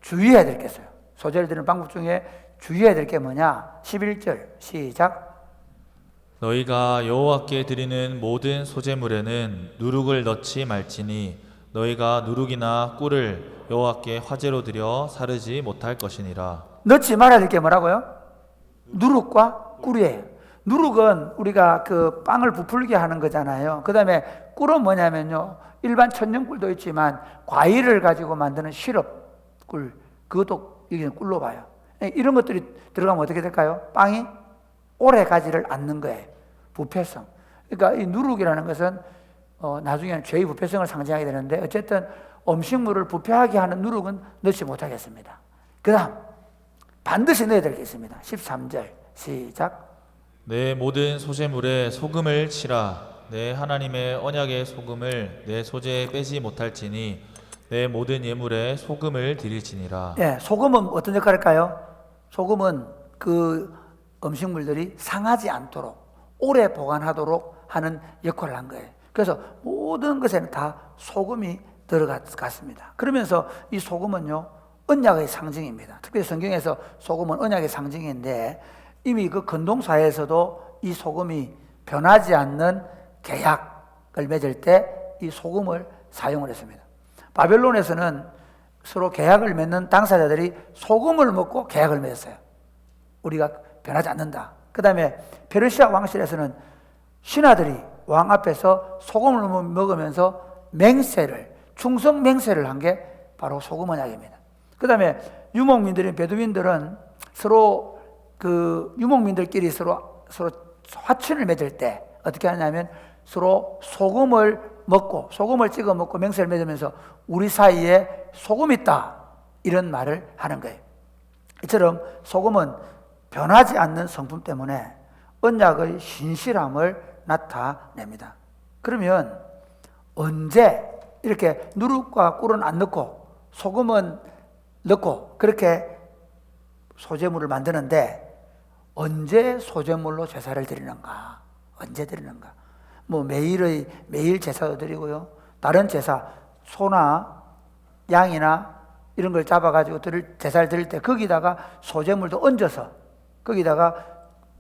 주의해야 될 게 있어요. 소재를 드리는 방법 중에 주의해야 될 게 뭐냐? 11절 시작. 너희가 여호와께 드리는 모든 소재물에는 누룩을 넣지 말지니 너희가 누룩이나 꿀을 여호와께 화제로 드려 사르지 못할 것이니라. 넣지 말아야 될 게 뭐라고요? 누룩과 꿀이에요. 누룩은 우리가 그 빵을 부풀게 하는 거잖아요. 그 다음에 꿀은 뭐냐면요, 일반 천연꿀도 있지만 과일을 가지고 만드는 시럽 꿀, 그것도 여기는 꿀로 봐요. 이런 것들이 들어가면 어떻게 될까요? 빵이 오래 가지를 않는 거예요. 부패성. 그러니까 이 누룩이라는 것은 나중에는 죄의 부패성을 상징하게 되는데, 어쨌든 음식물을 부패하게 하는 누룩은 넣지 못하겠습니다. 그 다음 반드시 넣어야 될 게 있습니다. 13절 시작. 내 모든 소재물에 소금을 치라. 내 하나님의 언약의 소금을 내 소재에 빼지 못할지니 내 모든 예물에 소금을 드릴지니라. 예, 소금은 어떤 역할을 할까요? 소금은 그 음식물들이 상하지 않도록 오래 보관하도록 하는 역할을 한 거예요. 그래서 모든 것에는 다 소금이 들어갔습니다. 그러면서 이 소금은요, 언약의 상징입니다. 특히 성경에서 소금은 언약의 상징인데, 이미 그 근동사회에서도 이 소금이 변하지 않는 계약을 맺을 때 이 소금을 사용을 했습니다. 바벨론에서는 서로 계약을 맺는 당사자들이 소금을 먹고 계약을 맺었어요. 우리가 변하지 않는다. 그 다음에 페르시아 왕실에서는 신하들이 왕 앞에서 소금을 먹으면서 맹세를, 충성 맹세를 한 게 바로 소금 언약입니다. 그 다음에 유목민들인 베두인들은 서로 유목민들끼리 서로 화친을 맺을 때 어떻게 하냐면 서로 소금을 먹고, 소금을 찍어 먹고 맹세를 맺으면서 우리 사이에 소금 있다, 이런 말을 하는 거예요. 이처럼 소금은 변하지 않는 성품 때문에 언약의 신실함을 나타냅니다. 그러면 언제 이렇게 누룩과 꿀은 안 넣고 소금은 넣고 그렇게 소재물을 만드는데, 언제 소재물로 제사를 드리는가? 언제 드리는가? 매일 제사도 드리고요. 다른 제사, 소나 양이나 이런 걸 잡아가지고 제사를 드릴 때 거기다가 소재물도 얹어서 거기다가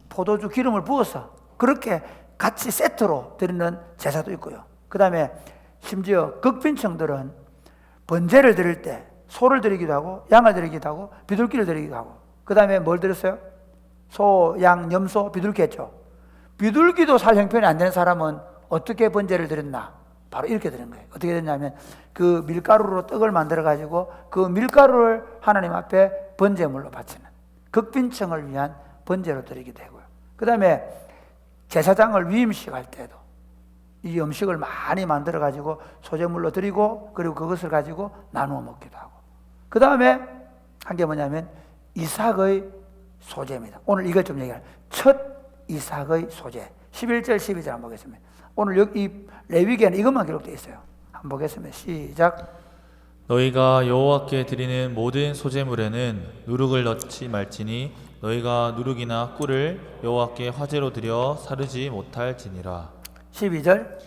포도주 기름을 부어서 그렇게 같이 세트로 드리는 제사도 있고요. 그 다음에 심지어 극빈층들은 번제를 드릴 때 소를 드리기도 하고 양을 드리기도 하고 비둘기를 드리기도 하고, 그 다음에 뭘 드렸어요? 소, 양, 염소, 비둘기 했죠. 비둘기도 살 형편이 안 되는 사람은 어떻게 번제를 드렸나? 바로 이렇게 드린 거예요. 어떻게 됐냐면 그 밀가루로 떡을 만들어 가지고 그 밀가루를 하나님 앞에 번제물로 바치는 극빈층을 위한 번제로 드리기도 하고요. 그 다음에 제사장을 위임식 할 때도 이 음식을 많이 만들어 가지고 소제물로 드리고 그리고 그것을 가지고 나누어 먹기도 하고, 그 다음에 한 게 뭐냐면 이삭의 소제입니다. 오늘 이것 좀 얘기할 첫 이삭의 소제 11절 12절 한번 보겠습니다. 오늘 여기 이 레위기에는 이것만 기록되어 있어요. 한번 보겠습니다. 시작. 너희가 여호와께 드리는 모든 소제물에는 누룩을 넣지 말지니 너희가 누룩이나 꿀을 여호와께 화제로 드려 사르지 못할지니라. 12절.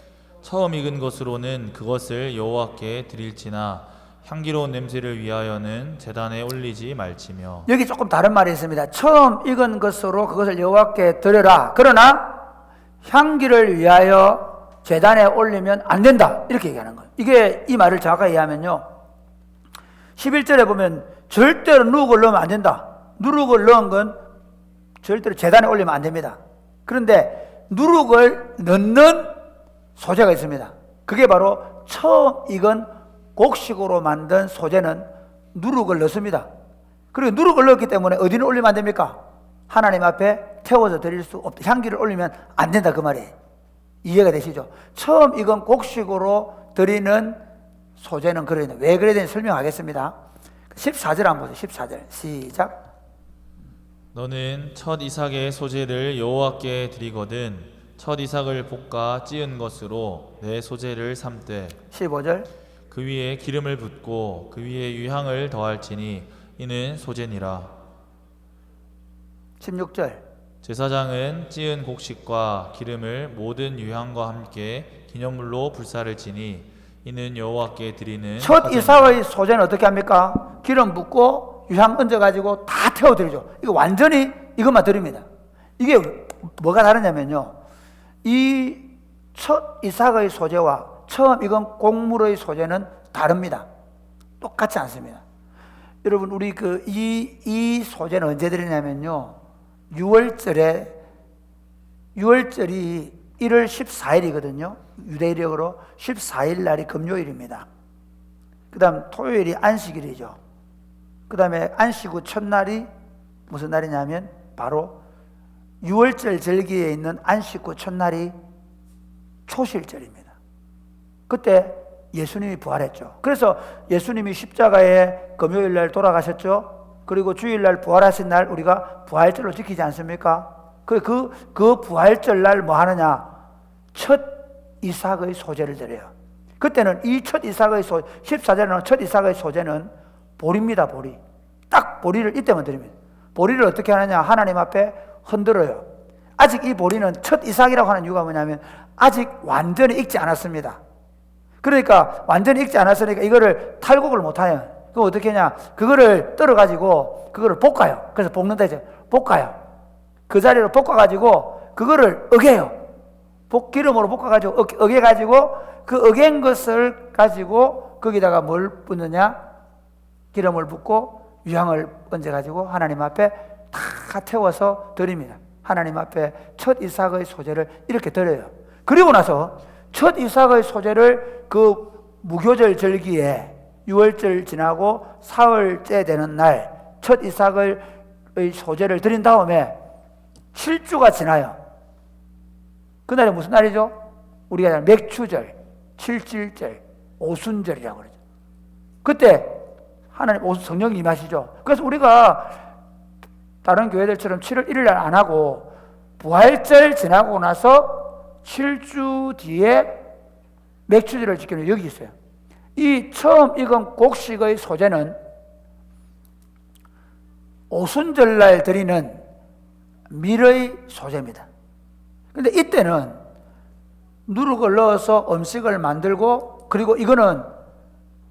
처음 익은 것으로는 그것을 여호와께 드릴지나 향기로운 냄새를 위하여는 제단에 올리지 말지며. 여기 조금 다른 말이 있습니다. 처음 익은 것으로 그것을 여호와께 드려라. 그러나 향기를 위하여 제단에 올리면 안 된다. 이렇게 얘기하는 거예요. 이게 이 말을 정확하게 이해하면요, 11절에 보면 절대로 누룩을 넣으면 안 된다. 누룩을 넣은 건 절대로 제단에 올리면 안 됩니다. 그런데 누룩을 넣는 소재가 있습니다. 그게 바로 처음 익은 곡식으로 만든 소재는 누룩을 넣습니다. 그리고 누룩을 넣었기 때문에 어디는 올리면 안 됩니까? 하나님 앞에 태워서 드릴 수 없다. 향기를 올리면 안 된다, 그 말이에요. 이해가 되시죠? 처음 익은 곡식으로 드리는 소재는 그래야 돼. 왜 그래야 되는지 설명하겠습니다. 14절 한번 보세요. 14절 시작. 너는 첫 이삭의 소제를 여호와께 드리거든 첫 이삭을 볶아 찌은 것으로 내 소제를 삼되 15절. 그 위에 기름을 붓고 그 위에 유향을 더할지니 이는 소제니라. 16절. 제사장은 찌은 곡식과 기름을 모든 유향과 함께 기념물로 불사를 지니 이는 여호와께 드리는 첫 화제니라. 이삭의 소재는 어떻게 합니까? 기름 붓고 유향 얹어가지고 다 태워드리죠. 이거 완전히 이것만 드립니다. 이게 뭐가 다르냐면요, 이 첫 이삭의 소재와 처음 익은 곡물의 소재는 다릅니다. 똑같지 않습니다. 여러분, 우리 이 소재는 언제 드리냐면요, 6월절이 1월 14일이거든요. 유대력으로 14일 날이 금요일입니다. 그 다음 토요일이 안식일이죠. 그 다음에 안식 후 첫날이 무슨 날이냐면 바로 6월절 절기에 있는 안식 후 첫날이 초실절입니다. 그때 예수님이 부활했죠. 그래서 예수님이 십자가에 금요일 날 돌아가셨죠. 그리고 주일 날 부활하신 날 우리가 부활절로 지키지 않습니까? 그 부활절 날 뭐 하느냐? 첫 이삭의 소제를 드려요. 그때는 이 첫 이삭의 14절에는 첫 이삭의 소제는 보리입니다. 보리. 딱 보리를 이때만 드립니다. 보리를 어떻게 하느냐? 하나님 앞에 흔들어요. 아직 이 보리는 첫 이삭이라고 하는 이유가 뭐냐면 아직 완전히 익지 않았습니다. 그러니까 완전히 익지 않았으니까 이거를 탈곡을 못해요. 그럼 어떻게 하냐? 그거를 떨어가지고 그거를 볶아요. 그래서 볶는다 이제 볶아요. 그 자리로 볶아가지고 그거를 어게요. 기름으로 볶아가지고 어게가지고 그 어겐 것을 가지고 거기다가 뭘 붓느냐? 기름을 붓고 유향을 얹어가지고 하나님 앞에 다 태워서 드립니다. 하나님 앞에 첫 이삭의 소제를 이렇게 드려요. 그리고 나서 첫 이삭의 소제를 그 무교절 절기에 6월절 지나고 사흘째 되는 날 첫 이삭의 소제를 드린 다음에 7주가 지나요. 그날이 무슨 날이죠? 우리가 맥추절, 칠칠절, 오순절이라고 그러죠. 그때 하나님 성령이 임하시죠. 그래서 우리가 다른 교회들처럼 7월 1일 날 안 하고 부활절 지나고 나서 7주 뒤에 맥추절을 지키는 여기 있어요. 이 처음 익은 곡식의 소제는 오순절날 드리는 밀의 소제입니다. 근데 이때는 누룩을 넣어서 음식을 만들고, 그리고 이거는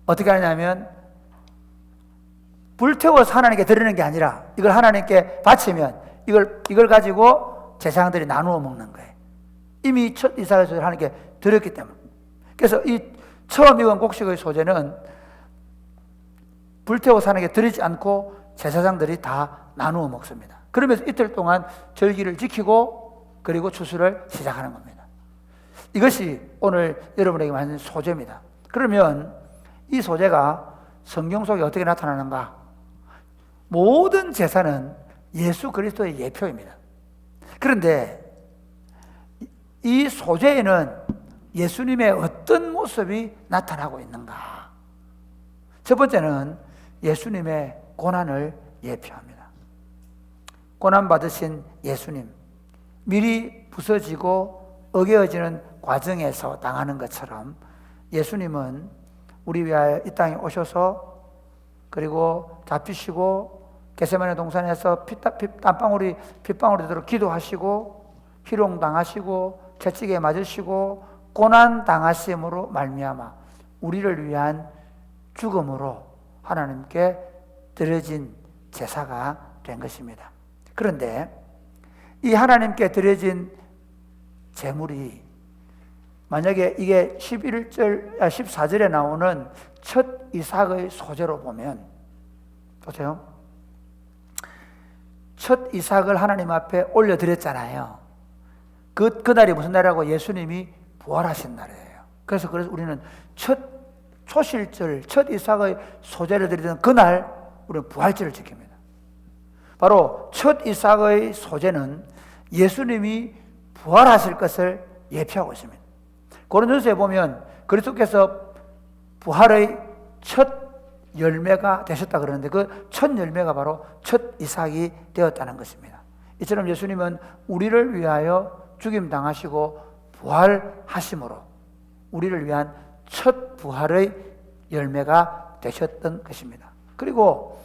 어떻게 하냐면 불태워서 하나님께 드리는 게 아니라 이걸 하나님께 바치면 이걸 가지고 제사장들이 나누어 먹는 거예요. 이미 첫 이삭의 소제를 하나님께 드렸기 때문에. 그래서 이 처음 익은 곡식의 소제는 불태워서 하나님께 드리지 않고 제사장들이 다 나누어 먹습니다. 그러면서 이틀 동안 절기를 지키고 그리고 추수를 시작하는 겁니다. 이것이 오늘 여러분에게 만든 소제입니다. 그러면 이 소제가 성경 속에 어떻게 나타나는가? 모든 제사는 예수 그리스도의 예표입니다. 그런데 이 소재에는 예수님의 어떤 모습이 나타나고 있는가? 첫 번째는 예수님의 고난을 예표합니다. 고난 받으신 예수님, 미리 부서지고 어겨지는 과정에서 당하는 것처럼 예수님은 우리 위하여 이 땅에 오셔서 그리고 잡히시고 겟세마네 동산에서 땀방울이 핏방울이 되도록 기도하시고 희롱당하시고 채찍에 맞으시고 고난 당하심으로 말미암아 우리를 위한 죽음으로 하나님께 드려진 제사가 된 것입니다. 그런데 이 하나님께 드려진 제물이 만약에 이게 14절에 나오는 첫 이삭의 소재로 보면 보세요. 첫 이삭을 하나님 앞에 올려드렸잖아요. 그날이 무슨 날이라고? 예수님이 부활하신 날이에요. 그래서 우리는 초실절, 첫 이삭의 소재를 드리던 그날 우리는 부활절을 지킵니다. 바로 첫 이삭의 소재는 예수님이 부활하실 것을 예표하고 있습니다. 고린도서에 보면 그리스도께서 부활의 첫 열매가 되셨다 그러는데 그 첫 열매가 바로 첫 이삭이 되었다는 것입니다. 이처럼 예수님은 우리를 위하여 죽임 당하시고 부활하심으로 우리를 위한 첫 부활의 열매가 되셨던 것입니다. 그리고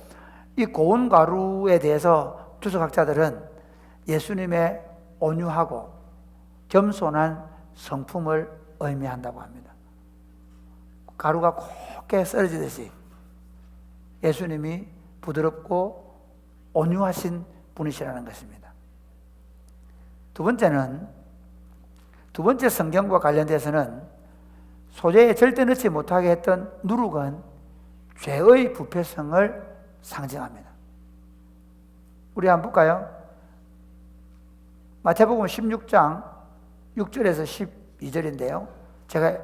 이 고운 가루에 대해서 주석학자들은 예수님의 온유하고 겸손한 성품을 의미한다고 합니다. 가루가 곱게 썰어지듯이 예수님이 부드럽고 온유하신 분이시라는 것입니다. 두 번째 성경과 관련돼서는 소재에 절대 넣지 못하게 했던 누룩은 죄의 부패성을 상징합니다. 우리 한번 볼까요? 마태복음 16장 6절에서 12절인데요. 제가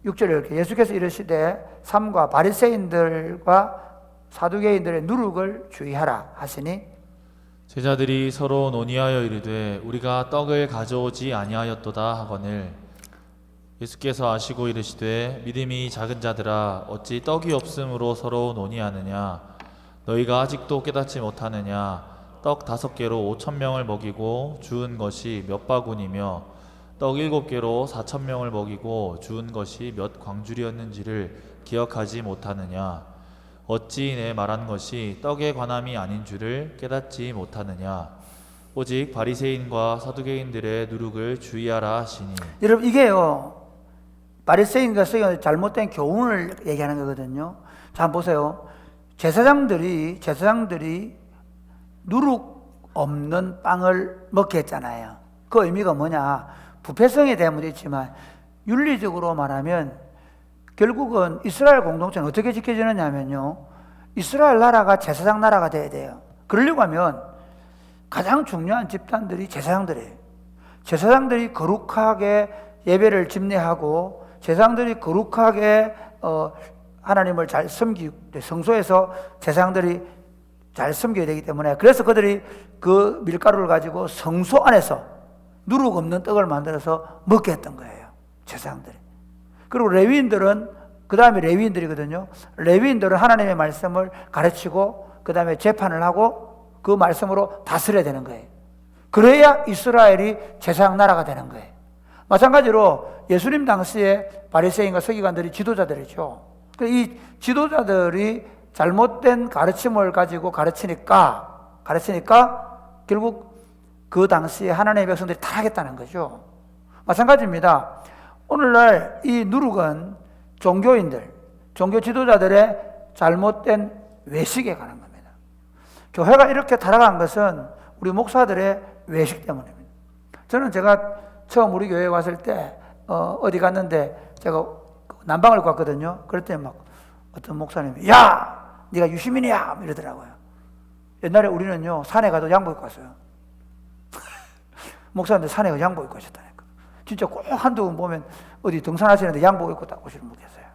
6절에 이렇게 예수께서 이르시되 삼가 바리새인들과 사두개인들의 누룩을 주의하라 하시니 제자들이 서로 논의하여 이르되 우리가 떡을 가져오지 아니하였도다 하거늘 예수께서 아시고 이르시되 믿음이 작은 자들아 어찌 떡이 없음으로 서로 논의하느냐 너희가 아직도 깨닫지 못하느냐 떡 5개로 5,000명을 먹이고 주운 것이 몇 바구니며 떡 7개로 4,000명을 먹이고 주운 것이 몇 광줄이었는지를 기억하지 못하느냐 어찌 내 말한 것이 떡에 관함이 아닌 줄을 깨닫지 못하느냐 오직 바리새인과 사두개인들의 누룩을 주의하라 하시니. 여러분 이게요 바리새인과 사두개인의 잘못된 교훈을 얘기하는 거거든요. 자 한번 보세요. 제사장들이 누룩 없는 빵을 먹게 했잖아요. 그 의미가 뭐냐? 부패성에 대한 문제도 있지만 윤리적으로 말하면 결국은 이스라엘 공동체는 어떻게 지켜지느냐면요. 이스라엘 나라가 제사장 나라가 돼야 돼요. 그러려고 하면 가장 중요한 집단들이 제사장들이에요. 제사장들이 거룩하게 예배를 집례하고 제사장들이 거룩하게 하나님을 잘 섬기고 성소에서 제사장들이 잘 섬겨야 되기 때문에 그래서 그들이 그 밀가루를 가지고 성소 안에서 누룩 없는 떡을 만들어서 먹게 했던 거예요. 제사장들이. 그리고 레위인들은 그 다음에 레위인들이거든요. 레위인들은 하나님의 말씀을 가르치고 그 다음에 재판을 하고 그 말씀으로 다스려야 되는 거예요. 그래야 이스라엘이 제사장 나라가 되는 거예요. 마찬가지로 예수님 당시에 바리새인과 서기관들이 지도자들이죠. 이 지도자들이 잘못된 가르침을 가지고 가르치니까 결국 그 당시에 하나님의 백성들이 타락했다는 거죠. 마찬가지입니다. 오늘날 이 누룩은 종교인들, 종교 지도자들의 잘못된 외식에 관한 겁니다. 교회가 이렇게 타락한 것은 우리 목사들의 외식 때문입니다. 저는 제가 처음 우리 교회에 왔을 때 어디 갔는데 제가 난방을 입고 왔거든요. 그랬더니 막 어떤 목사님이 야! 네가 유시민이야! 이러더라고요. 옛날에 우리는요 산에 가도 양복 입고 왔어요. 목사님들 산에 가서 양복 입고 하셨다니까. 진짜 꼭 한두 번 보면 어디 등산하시는데 양복 입고 딱 오시는 분 계세요.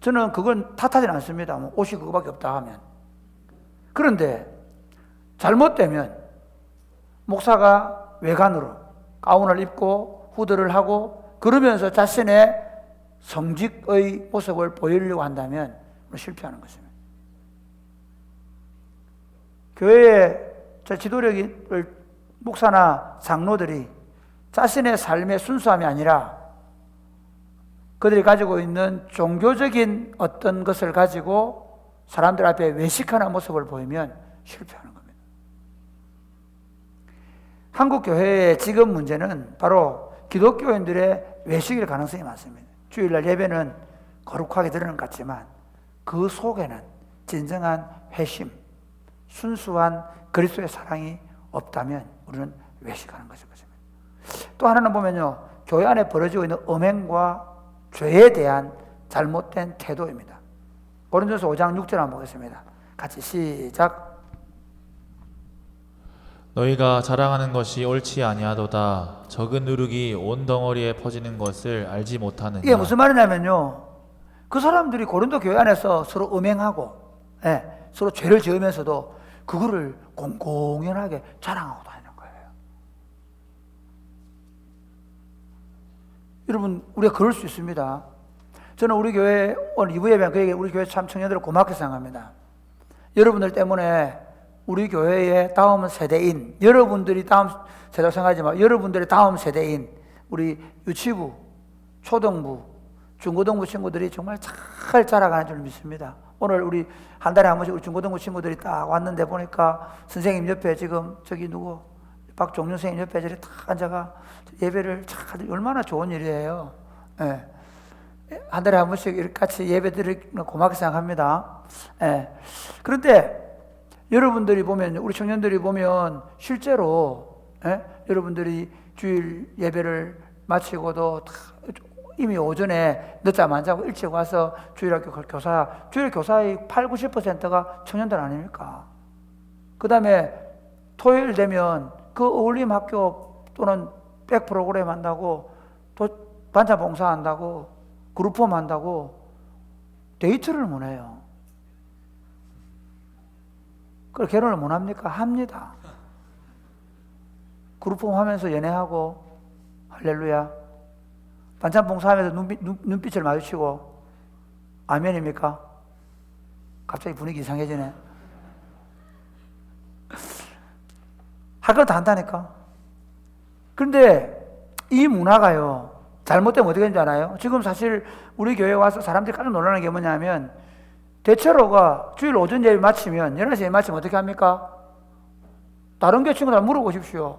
저는 그건 탓하지는 않습니다. 옷이 그거밖에 없다 하면. 그런데 잘못되면 목사가 외관으로 가운을 입고 후드를 하고 그러면서 자신의 성직의 모습을 보이려고 한다면 실패하는 것입니다. 교회의 지도력을 목사나 장로들이 자신의 삶의 순수함이 아니라 그들이 가지고 있는 종교적인 어떤 것을 가지고 사람들 앞에 외식하는 모습을 보이면 실패하는 겁니다. 한국 교회의 지금 문제는 바로 기독교인들의 외식일 가능성이 많습니다. 주일날 예배는 거룩하게 드리는 것 같지만 그 속에는 진정한 회심, 순수한 그리스도의 사랑이 없다면 우리는 외식하는 것입니다. 또 하나는 보면요, 교회 안에 벌어지고 있는 음행과 죄에 대한 잘못된 태도입니다. 고린도서 5장 6절 한번 보겠습니다. 같이 시작. 너희가 자랑하는 것이 옳지 아니하도다. 적은 누룩이 온 덩어리에 퍼지는 것을 알지 못하느냐. 이게 무슨 말이냐면요, 그 사람들이 고린도 교회 안에서 서로 음행하고 서로 죄를 지으면서도 그거를 공공연하게 자랑하고 다니는 거예요. 여러분, 우리가 그럴 수 있습니다. 저는 우리 교회 오늘 2부 예배 그 얘기, 우리 교회 참 청년들을 고맙게 생각합니다. 여러분들 때문에 우리 교회의 다음 세대인, 여러분들이 다음 세대라고 생각하지만 여러분들의 다음 세대인 우리 유치부, 초등부, 중고등부 친구들이 정말 잘 자라가는 줄 믿습니다. 오늘 우리 한 달에 한 번씩 우리 중고등부 친구들이 딱 왔는데 보니까 선생님 옆에 지금 저기 누구 박종윤 선생님 옆에 저리 딱 앉아가 예배를 참 얼마나 좋은 일이에요. 예. 한 달에 한 번씩 이렇게 같이 예배 드리는 고맙게 생각합니다. 예. 그런데 여러분들이 보면, 우리 청년들이 보면 실제로 여러분들이 주일 예배를 마치고도 다 이미 오전에 늦잠 안 자고 일찍 와서 주일학교 주일 교사의 80~90%가 청년들 아닙니까? 그 다음에 토요일 되면 그 어울림 학교 또는 백 프로그램 한다고 또 반찬 봉사한다고 그룹홈 한다고 데이트를 못 해요. 그걸 결혼을 못 합니까? 합니다. 그룹홈 하면서 연애하고 할렐루야. 반찬 봉사하면서 눈빛을 마주치고 아멘입니까? 갑자기 분위기 이상해지네. 할 걸 다 한다니까. 그런데 이 문화가요, 잘못되면 어떻게 되는지 알아요? 지금 사실 우리 교회에 와서 사람들이 깜짝 놀라는 게 뭐냐면, 대체로가 주일 오전 예배 마치면 11시에 예배 마치면 어떻게 합니까? 다른 교회 친구들 물어보십시오.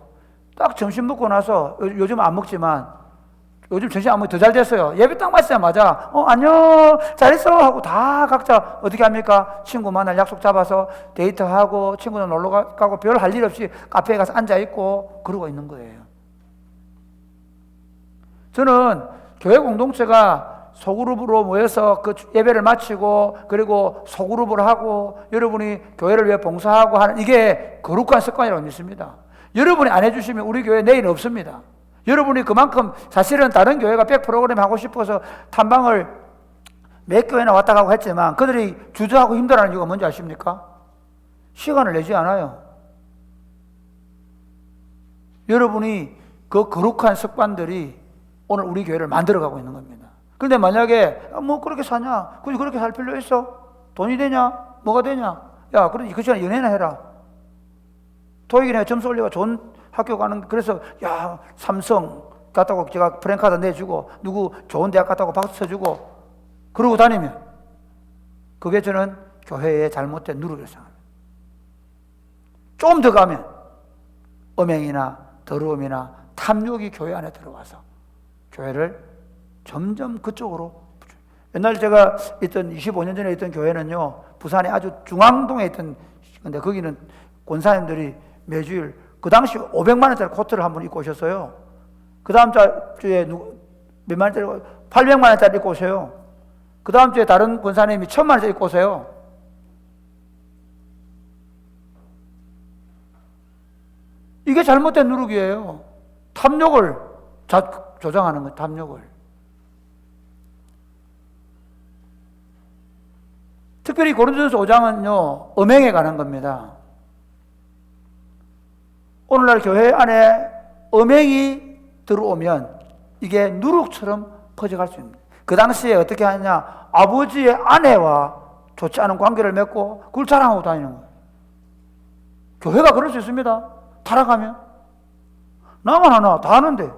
딱 점심 먹고 나서, 요즘 안 먹지만 요즘 점심 안 먹기 더 잘 됐어요. 예배 딱 마치자마자 안녕 잘 있어 하고 다 각자 어떻게 합니까? 친구 만날 약속 잡아서 데이트하고 친구들 놀러 가고 별 할 일 없이 카페에 가서 앉아있고 그러고 있는 거예요. 저는 교회 공동체가 소그룹으로 모여서 그 예배를 마치고 그리고 소그룹을 하고 여러분이 교회를 위해 봉사하고 하는 이게 거룩한 습관이라고 믿습니다. 여러분이 안 해주시면 우리 교회 내일 없습니다. 여러분이 그만큼 사실은 다른 교회가 백 프로그램 하고 싶어서 탐방을 몇 교회나 왔다 가고 했지만 그들이 주저하고 힘들어하는 이유가 뭔지 아십니까? 시간을 내지 않아요. 여러분이 그 거룩한 습관들이 오늘 우리 교회를 만들어가고 있는 겁니다. 그런데 만약에 뭐 그렇게 사냐? 굳이 그렇게 살 필요 있어? 돈이 되냐? 뭐가 되냐? 야, 그러니 그 시간에 연애나 해라. 토익이나 점수 올리고 좋은 학교 가는, 그래서 야 삼성 갔다고 제가 프랭카드 내주고 누구 좋은 대학 갔다고 박수 쳐주고 그러고 다니면 그게 저는 교회의 잘못된 누룩이라고 생각합니다. 좀 더 가면 음행이나 더러움이나 탐욕이 교회 안에 들어와서 교회를 점점 그쪽으로, 옛날 제가 있던 25년 전에 있던 교회는요, 부산에 아주 중앙동에 있던, 근데 거기는 권사님들이 매주일 그 당시 500만 원짜리 코트를 한 번 입고 오셨어요. 그 다음 주에 몇만 원짜리 800만 원짜리 입고 오세요. 그 다음 주에 다른 권사님이 1000만 원짜리 입고 오세요. 이게 잘못된 누룩이에요. 탐욕을 조장하는 거, 탐욕을. 특별히 고린도전서 5장은요, 음행에 관한 겁니다. 오늘날 교회 안에 음행이 들어오면 이게 누룩처럼 퍼져갈 수 있습니다. 그 당시에 어떻게 하느냐, 아버지의 아내와 좋지 않은 관계를 맺고 그걸 자랑하고 다니는 거예요. 교회가 그럴 수 있습니다. 타락하면. 나만 하나 다 하는데.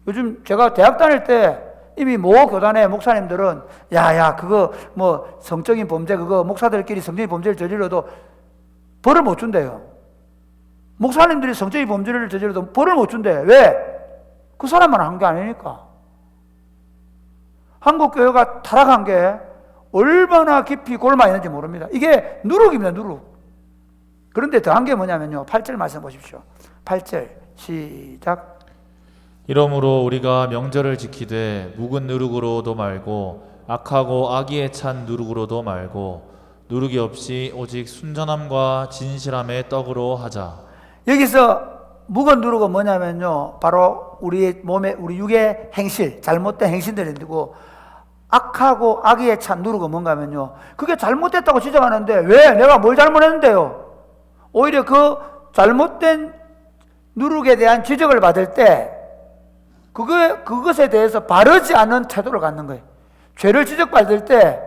요즘 제가 대학 다닐 때 이미 모 교단의 목사님들은 야야 그거 뭐 성적인 범죄, 그거 목사들끼리 성적인 범죄를 저질러도 벌을 못 준대요. 목사님들이 성적인 범죄를 저질러도 벌을 못 준대. 왜? 그 사람만 한 게 아니니까. 한국 교회가 타락한 게 얼마나 깊이 골마 있는지 모릅니다. 이게 누룩입니다, 누룩. 그런데 더한 게 뭐냐면요, 8절 말씀 보십시오. 8절 시작. 이러므로 우리가 명절을 지키되 묵은 누룩으로도 말고 악하고 악의에 찬 누룩으로도 말고 누룩이 없이 오직 순전함과 진실함의 떡으로 하자. 여기서 묵은 누룩은 뭐냐면요, 바로 우리 몸에, 우리 육의 행실, 잘못된 행실들이고, 악하고 악의에 찬 누룩은 뭔가 하면요, 그게 잘못됐다고 지적하는데 왜? 내가 뭘 잘못했는데요? 오히려 그 잘못된 누룩에 대한 지적을 받을 때 그것에 대해서 바르지 않은 태도를 갖는 거예요. 죄를 지적받을 때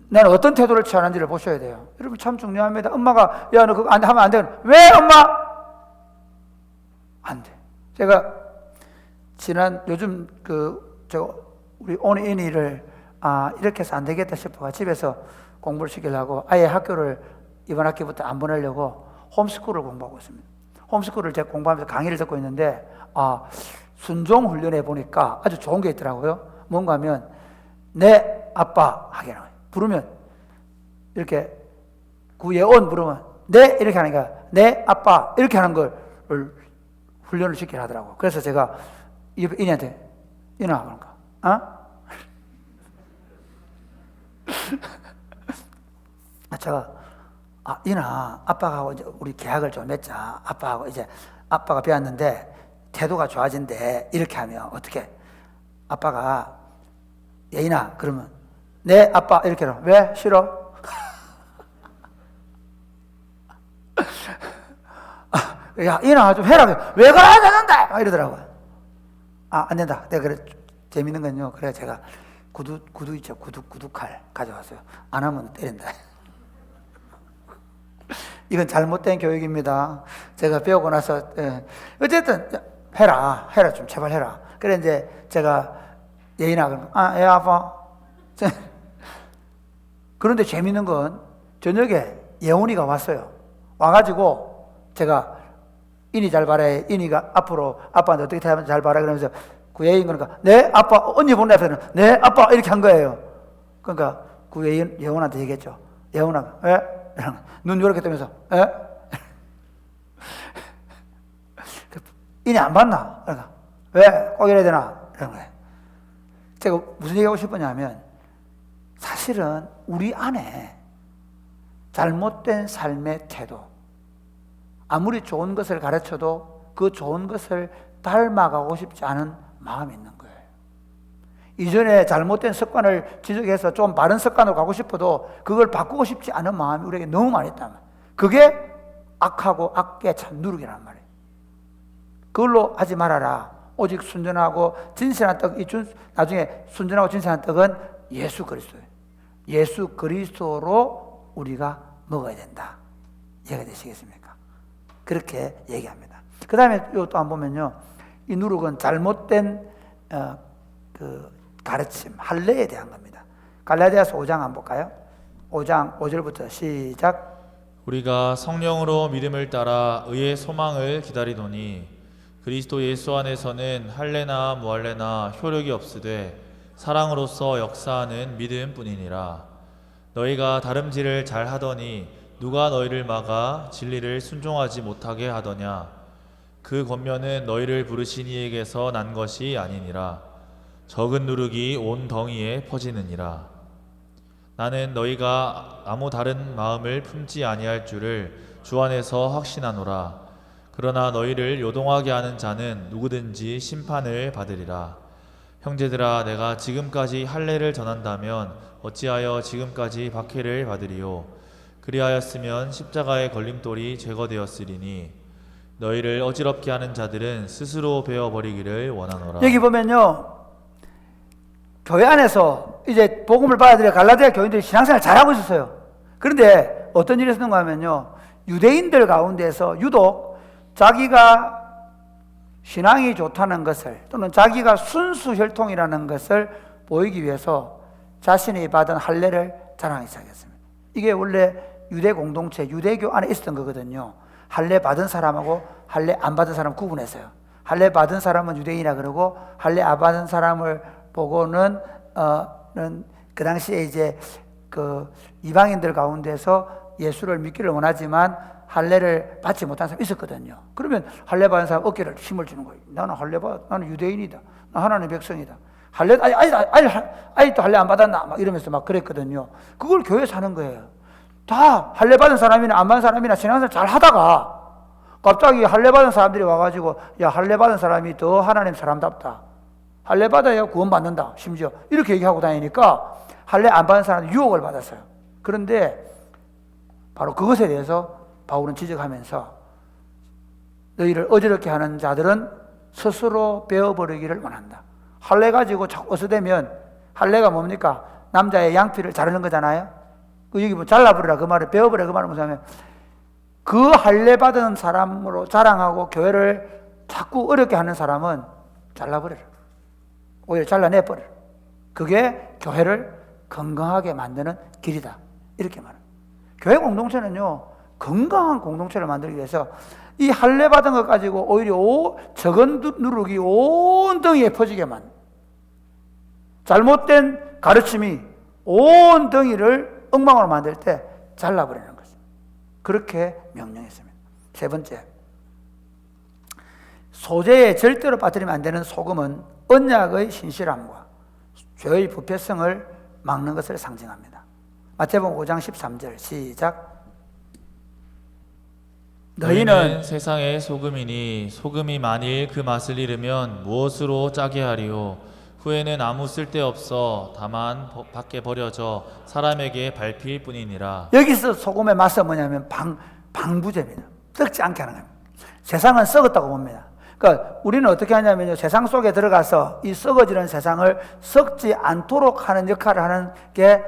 나는 어떤 태도를 취하는지를 보셔야 돼요. 여러분 참 중요합니다. 엄마가 야 너 그거 하면 안 돼. 왜 엄마? 안 돼. 제가 요즘 제가 우리 온인이를 이렇게 해서 안 되겠다 싶어가 집에서 공부를 시키려고 아예 학교를 이번 학기부터 안 보내려고 홈스쿨을 공부하고 있습니다. 홈스쿨을 제가 공부하면서 강의를 듣고 있는데 순종 훈련해 보니까 아주 좋은 게 있더라고요. 뭔가 하면 내 아빠 하게 나와요. 부르면 이렇게 구예온 부르면 네 이렇게 하니까 내 아빠 이렇게 하는 걸 훈련을 시키게 하더라고요. 그래서 제가 이니한테 이나 그런가 제가 이나 아빠하고 이제 우리 계약을 좀 맺자. 아빠하고 이제 아빠가 배웠는데 태도가 좋아진대. 이렇게 하면 어떻게? 아빠가 예인아 그러면 네 아빠 이렇게 하면 왜 싫어? 야 이나 좀 해라. 왜 그래야 되는데? 이러더라고요. 안 된다. 내가 그래 재밌는 건요. 그래 제가 구두 있죠. 구두칼 가져왔어요. 안 하면 때린다. 이건 잘못된 교육입니다. 제가 배우고 나서 어쨌든 해라 좀 제발 해라. 그래 이제 제가 예인아 그러면 예 아빠. 그런데 재밌는 건 저녁에 예원이가 왔어요. 와가지고 제가 인이 잘 봐라. 인이가 앞으로 아빠한테 어떻게 하면 잘 봐라 그러면서 그 예인 그러니까 네 아빠 언니 보는 앞에는 네 아빠 이렇게 한 거예요. 그러니까 그 예원한테 얘기했죠. 예원아 왜? 눈 이렇게 뜨면서 에? 인이 안 봤나? 그러니까 왜 꼭 이래야 되나? 이런 거예요. 제가 무슨 얘기하고 싶었냐면 사실은 우리 안에 잘못된 삶의 태도, 아무리 좋은 것을 가르쳐도 그 좋은 것을 닮아가고 싶지 않은 마음이 있는 거예요. 이전에 잘못된 습관을 지적해서 좀 바른 습관으로 가고 싶어도 그걸 바꾸고 싶지 않은 마음이 우리에게 너무 많이 있단 말이에요. 그게 악하고 악에 찬 누룩이란 말이에요. 그걸로 하지 말아라. 오직 순전하고 진실한 떡, 나중에 순전하고 진실한 떡은 예수 그리스도예요. 예수 그리스도로 우리가 먹어야 된다. 이해가 되시겠습니까? 그렇게 얘기합니다. 그 다음에 또 한 보면요, 이 누룩은 잘못된 가르침, 할례에 대한 겁니다. 갈라디아서 5장 한번 볼까요? 5장 5절부터 시작. 우리가 성령으로 믿음을 따라 의의 소망을 기다리노니 그리스도 예수 안에서는 할례나 무할례나 효력이 없으되 사랑으로서 역사하는 믿음뿐이니라. 너희가 다름질을 잘 하더니 누가 너희를 막아 진리를 순종하지 못하게 하더냐? 그 권면은 너희를 부르신 이에게서 난 것이 아니니라. 적은 누룩이 온 덩이에 퍼지느니라. 나는 너희가 아무 다른 마음을 품지 아니할 줄을 주 안에서 확신하노라. 그러나 너희를 요동하게 하는 자는 누구든지 심판을 받으리라. 형제들아, 내가 지금까지 할례를 전한다면 어찌하여 지금까지 박해를 받으리요? 그리하였으면 십자가의 걸림돌이 제거되었으리니 너희를 어지럽게 하는 자들은 스스로 베어버리기를 원하노라. 여기 보면요, 교회 안에서 이제 복음을 받아들여 갈라디아 교인들이 신앙생활 잘하고 있었어요. 그런데 어떤 일이 있었는가 하면요, 유대인들 가운데서 유독 자기가 신앙이 좋다는 것을 또는 자기가 순수 혈통이라는 것을 보이기 위해서 자신이 받은 할례를 자랑하기 시작했습니다. 이게 원래 유대 공동체, 유대교 안에 있었던 거거든요. 할례 받은 사람하고 할례 안 받은 사람 구분했어요. 할례 받은 사람은 유대인이라 그러고 할례 안 받은 사람을 보고는 그 당시에 이제 그 이방인들 가운데서 예수를 믿기를 원하지만 할례를 받지 못한 사람이 있었거든요. 그러면 할례 받은 사람 어깨를 힘을 주는 거예요. 나는 할례 받, 나는 유대인이다. 나 하나님의 백성이다. 할례 아직도 할례 안 받았나? 막 이러면서 막 그랬거든요. 그걸 교회 사는 거예요. 다 할례 받은 사람이나 안 받은 사람이나 신앙생활 잘 하다가 갑자기 할례 받은 사람들이 와가지고 야, 할례 받은 사람이 더 하나님 사람답다. 할례 받아야 구원 받는다. 심지어 이렇게 얘기하고 다니니까 할례 안 받은 사람은 유혹을 받았어요. 그런데 바로 그것에 대해서 바울은 지적하면서 너희를 어지럽게 하는 자들은 스스로 베어버리기를 원한다. 할례 가지고 자꾸 어서대면 할례가 뭡니까? 남자의 양피를 자르는 거잖아요. 여기 뭐 잘라버리라 그 말을, 베어버리라 그 말은 뭐냐면 그 할례 받은 사람으로 자랑하고 교회를 자꾸 어렵게 하는 사람은 잘라버려라. 오히려 잘라내버려라. 그게 교회를 건강하게 만드는 길이다. 이렇게 말합니다. 교회 공동체는요, 건강한 공동체를 만들기 위해서 이 할례 받은 것 가지고 오히려 적은 누룩이 온 덩이에 퍼지게만, 잘못된 가르침이 온 덩이를 엉망으로 만들 때 잘라버리는 것입니다. 그렇게 명령했습니다. 세 번째, 소재에 절대로 빠뜨리면 안 되는 소금은 언약의 신실함과 죄의 부패성을 막는 것을 상징합니다. 마태복음 5장 13절 시작. 너희는 세상의 소금이니 소금이 만일 그 맛을 잃으면 무엇으로 짜게 하리요? 후에는 아무 쓸데없어 다만 밖에 버려져 사람에게 밟힐 뿐이니라. 여기서 소금의 맛은 뭐냐면 방부제입니다. 썩지 않게 하는 겁니다. 세상은 썩었다고 봅니다. 그러니까 우리는 어떻게 하냐면요, 세상 속에 들어가서 이 썩어지는 세상을 썩지 않도록 하는 역할을 하는 게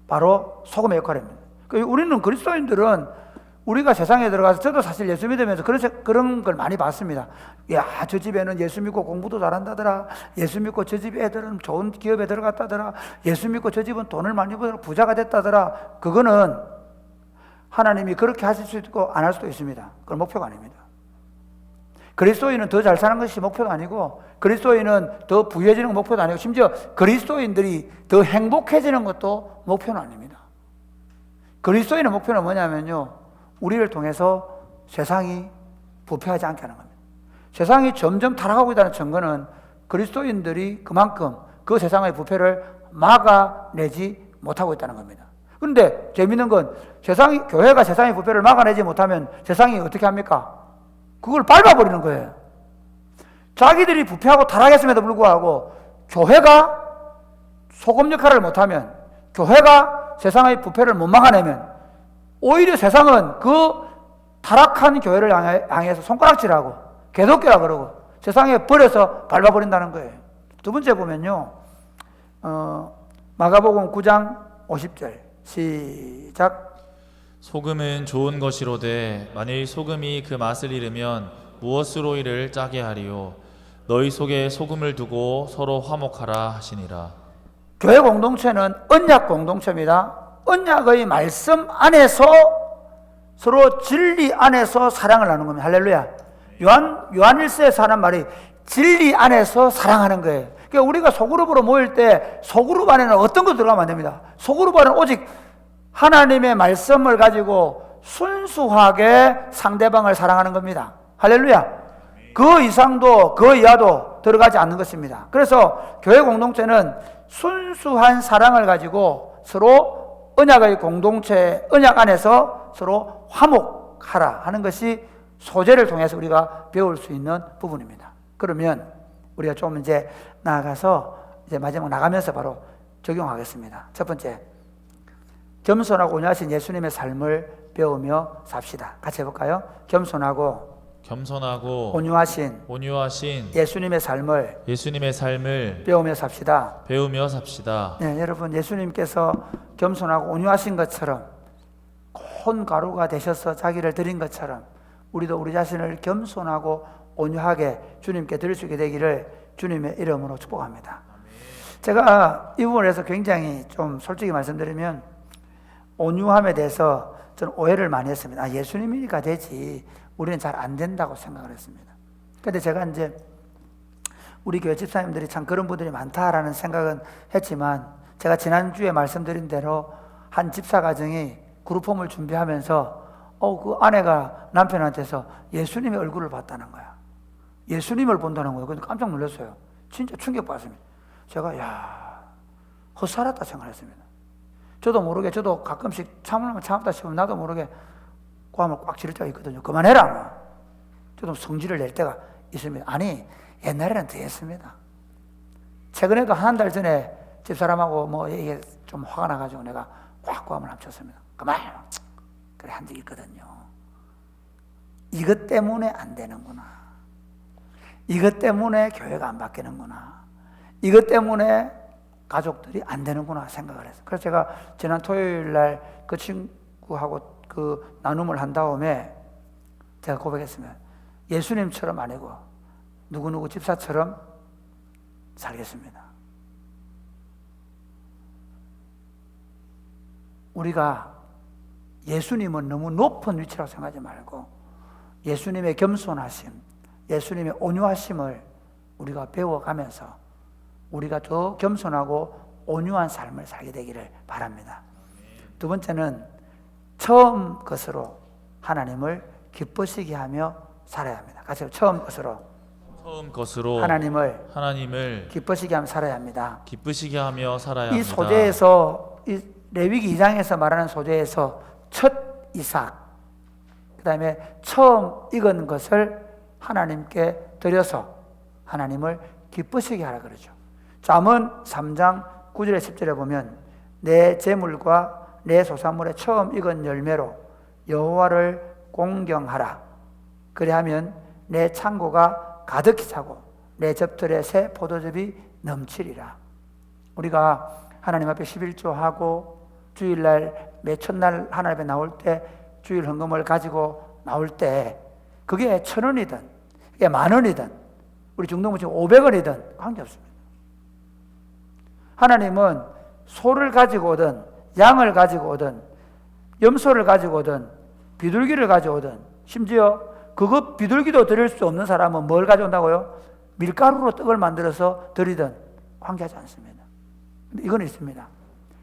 바로 소금의 역할입니다. 그러니까 우리는 그리스도인들은 우리가 세상에 들어가서, 저도 사실 예수 믿으면서 그런 걸 많이 봤습니다. 야, 저 집에는 예수 믿고 공부도 잘한다더라. 예수 믿고 저 집 애들은 좋은 기업에 들어갔다더라. 예수 믿고 저 집은 돈을 많이 벌어 부자가 됐다더라. 그거는 하나님이 그렇게 하실 수 있고 안 할 수도 있습니다. 그건 목표가 아닙니다. 그리스도인은 더 잘 사는 것이 목표도 아니고, 그리스도인은 더 부유해지는 건 목표도 아니고, 심지어 그리스도인들이 더 행복해지는 것도 목표는 아닙니다. 그리스도인의 목표는 뭐냐면요, 우리를 통해서 세상이 부패하지 않게 하는 겁니다. 세상이 점점 타락하고 있다는 증거는 그리스도인들이 그만큼 그 세상의 부패를 막아내지 못하고 있다는 겁니다. 그런데 재밌는 건 교회가 세상의 부패를 막아내지 못하면 세상이 어떻게 합니까? 그걸 밟아버리는 거예요. 자기들이 부패하고 타락했음에도 불구하고 교회가 소금 역할을 못하면, 교회가 세상의 부패를 못 막아내면 오히려 세상은 그 타락한 교회를 향해서 손가락질하고 개독교라 그러고 세상에 버려서 밟아버린다는 거예요. 두 번째 보면요, 마가복음 9장 50절 시작. 소금은 좋은 것이로되 만일 소금이 그 맛을 잃으면 무엇으로 이를 짜게 하리요? 너희 속에 소금을 두고 서로 화목하라 하시니라. 교회 공동체는 언약 공동체입니다. 언약의 말씀 안에서 서로 진리 안에서 사랑을 나누는 겁니다. 할렐루야. 요한일서에서 하는 말이 진리 안에서 사랑하는 거예요. 그러니까 우리가 소그룹으로 모일 때 소그룹 안에는 어떤 것 들어가면 안 됩니다. 소그룹 안에는 오직 하나님의 말씀을 가지고 순수하게 상대방을 사랑하는 겁니다. 할렐루야. 그 이상도 그 이하도 들어가지 않는 것입니다. 그래서 교회 공동체는 순수한 사랑을 가지고 서로 언약의 공동체, 언약 안에서 서로 화목하라 하는 것이 소재를 통해서 우리가 배울 수 있는 부분입니다. 그러면 우리가 좀 이제 나아가서 이제 마지막 나가면서 바로 적용하겠습니다. 첫 번째, 겸손하고 온유하신 예수님의 삶을 배우며 삽시다. 같이 해볼까요? 겸손하고 겸손하고 온유하신 예수님의 삶을 예수님의 삶을 배우며 삽시다. 배우며 삽시다. 네, 여러분 예수님께서 겸손하고 온유하신 것처럼 온 가루가 되셔서 자기를 드린 것처럼 우리도 우리 자신을 겸손하고 온유하게 주님께 드릴 수 있게 되기를 주님의 이름으로 축복합니다. 제가 이 부분에서 굉장히 좀 솔직히 말씀드리면 온유함에 대해서 저는 오해를 많이 했습니다. 아, 예수님이니까 되지 우리는 잘 안 된다고 생각을 했습니다. 그런데 제가 이제 우리 교회 집사님들이 참 그런 분들이 많다라는 생각은 했지만 제가 지난주에 말씀드린 대로 한 집사 가정이 그룹홈을 준비하면서 그 아내가 남편한테서 예수님의 얼굴을 봤다는 거야. 예수님을 본다는 거예요. 그래서 깜짝 놀랐어요. 진짜 충격받았습니다. 제가 헛살았다 생각했습니다. 저도 모르게 저도 가끔씩 참으면 참았다 싶으면 나도 모르게 고함을 꽉 지를 때가 있거든요. 그만해라. 저도 성질을 낼 때가 있습니다. 아니 옛날에는 더 했습니다. 최근에도 한 달 전에 집사람하고 뭐 이게 좀 화가 나가지고 내가 꽉 고함을 합쳤습니다. 그만! 그래 한 적이 있거든요. 이것 때문에 안 되는구나. 이것 때문에 교회가 안 바뀌는구나. 이것 때문에 가족들이 안 되는구나 생각을 했어요. 그래서 제가 지난 토요일 날 그 친구하고 그 나눔을 한 다음에 제가 고백했습니다. 예수님처럼 아니고 누구누구 집사처럼 살겠습니다. 우리가 예수님은 너무 높은 위치라고 생각하지 말고 예수님의 겸손하심, 예수님의 온유하심을 우리가 배워가면서 우리가 더 겸손하고 온유한 삶을 살게 되기를 바랍니다. 두 번째는 처음 것으로 하나님을 기쁘시게 하며 살아야 합니다. 같이 처음 것으로 하나님을 기쁘시게 하며 살아야 합니다. 기쁘시게 하며 살아야 이 합니다. 소재에서 이 레위기 2장에서 말하는 소재에서 첫 이삭, 그 다음에 처음 익은 것을 하나님께 드려서 하나님을 기쁘시게 하라 그러죠. 잠언 3장 9절에 10절에 보면 내 재물과 내 소산물의 처음 익은 열매로 여호와를 공경하라. 그리하면 내 창고가 가득히 차고 내 접들에 새 포도즙이 넘치리라. 우리가 하나님 앞에 11조하고 주일날 매 첫날 하나님 앞에 나올 때 주일 헌금을 가지고 나올 때 그게 1,000원이든 그게 10,000원이든 우리 중동부 지금 500원이든 관계없습니다. 하나님은 소를 가지고 오든 양을 가지고 오든 염소를 가지고 오든 비둘기를 가지고 오든 심지어 그것 비둘기도 드릴 수 없는 사람은 뭘 가져온다고요? 밀가루로 떡을 만들어서 드리든 관계하지 않습니다. 근데 이건 있습니다.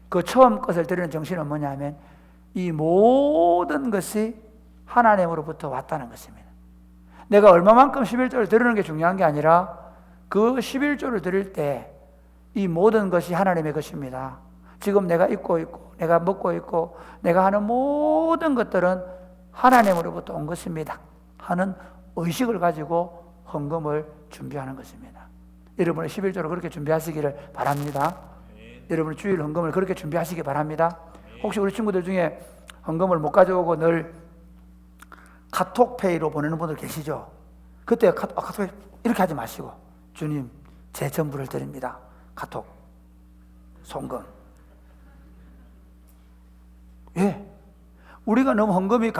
그 처음 것을 드리는 정신은 뭐냐면 이 모든 것이 하나님으로부터 왔다는 것입니다. 내가 얼마만큼 11조를 드리는 게 중요한 게 아니라 그 11조를 드릴 때 이 모든 것이 하나님의 것입니다. 지금 내가 입고 있고 내가 먹고 있고 내가 하는 모든 것들은 하나님으로부터 온 것입니다 하는 의식을 가지고 헌금을 준비하는 것입니다. 여러분의 11조를 그렇게 준비하시기를 바랍니다. 여러분의 주일 헌금을 그렇게 준비하시기 바랍니다. 혹시 우리 친구들 중에 헌금을 못 가져오고 늘 카톡페이로 보내는 분들 계시죠? 그때 카톡 이렇게 하지 마시고 주님 제 전부를 드립니다. 카톡 송금. 예, 우리가 너무 헌금이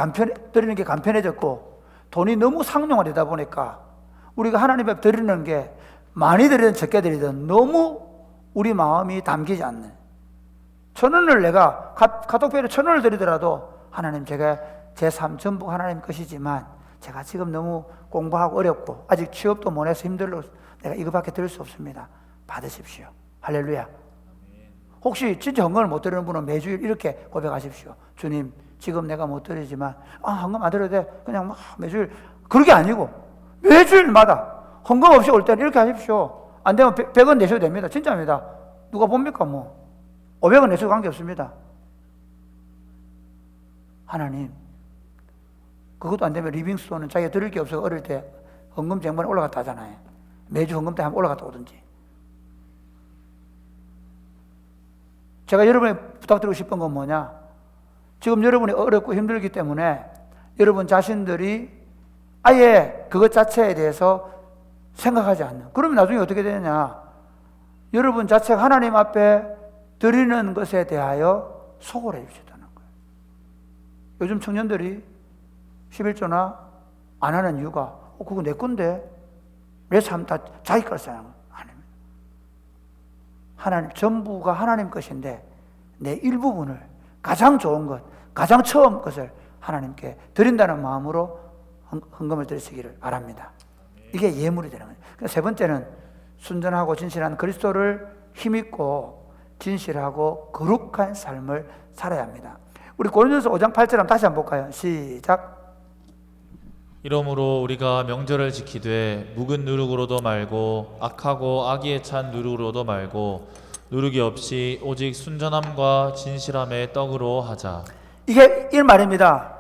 드리는 게 간편해졌고 돈이 너무 상용화되다 보니까 우리가 하나님 앞에 드리는 게 많이 드리든 적게 드리든 너무 우리 마음이 담기지 않는 1,000원을 내가 카톡페이로 1,000원을 드리더라도 하나님 제가 제 삶 전부 하나님 것이지만 제가 지금 너무 공부하고 어렵고 아직 취업도 못 해서 힘들어 내가 이거밖에 드릴 수 없습니다. 받으십시오. 할렐루야. 혹시 진짜 헌금을 못 드리는 분은 매주일 이렇게 고백하십시오. 주님 지금 내가 못 드리지만 헌금 안 드려도 돼. 그냥 막 매주일. 그게 아니고 매주일마다 헌금 없이 올 때는 이렇게 하십시오. 안 되면 100원 내셔도 됩니다. 진짜입니다. 누가 봅니까 뭐 500원 내셔도 관계없습니다. 하나님 그것도 안 되면 리빙스톤은 자기가 드릴 게 없어서 어릴 때 헌금 쟁반에 올라갔다 하잖아요. 매주 헌금 때 한번 올라갔다 오든지. 제가 여러분에 부탁드리고 싶은 건 뭐냐? 지금 여러분이 어렵고 힘들기 때문에 여러분 자신들이 아예 그것 자체에 대해서 생각하지 않는. 그러면 나중에 어떻게 되느냐? 여러분 자체가 하나님 앞에 드리는 것에 대하여 소홀해 주시다는 거예요. 요즘 청년들이 11조나 안 하는 이유가 그거 내 건데 내 삶 다 자기 걸 쓰는 거 아닙니다. 하나님 전부가 하나님 것인데 내 일부분을 가장 좋은 것, 가장 처음 것을 하나님께 드린다는 마음으로 헌금을 드리시기를 바랍니다. 이게 예물이 되는 거예요. 세 번째는 순전하고 진실한 그리스도를 힘입고 진실하고 거룩한 삶을 살아야 합니다. 우리 고린도서 5장 8절 한번 다시 한번 볼까요? 시작. 이러므로 우리가 명절을 지키되 묵은 누룩으로도 말고 악하고 악의에 찬 누룩으로도 말고 누룩이 없이 오직 순전함과 진실함의 떡으로 하자. 이게 이 말입니다.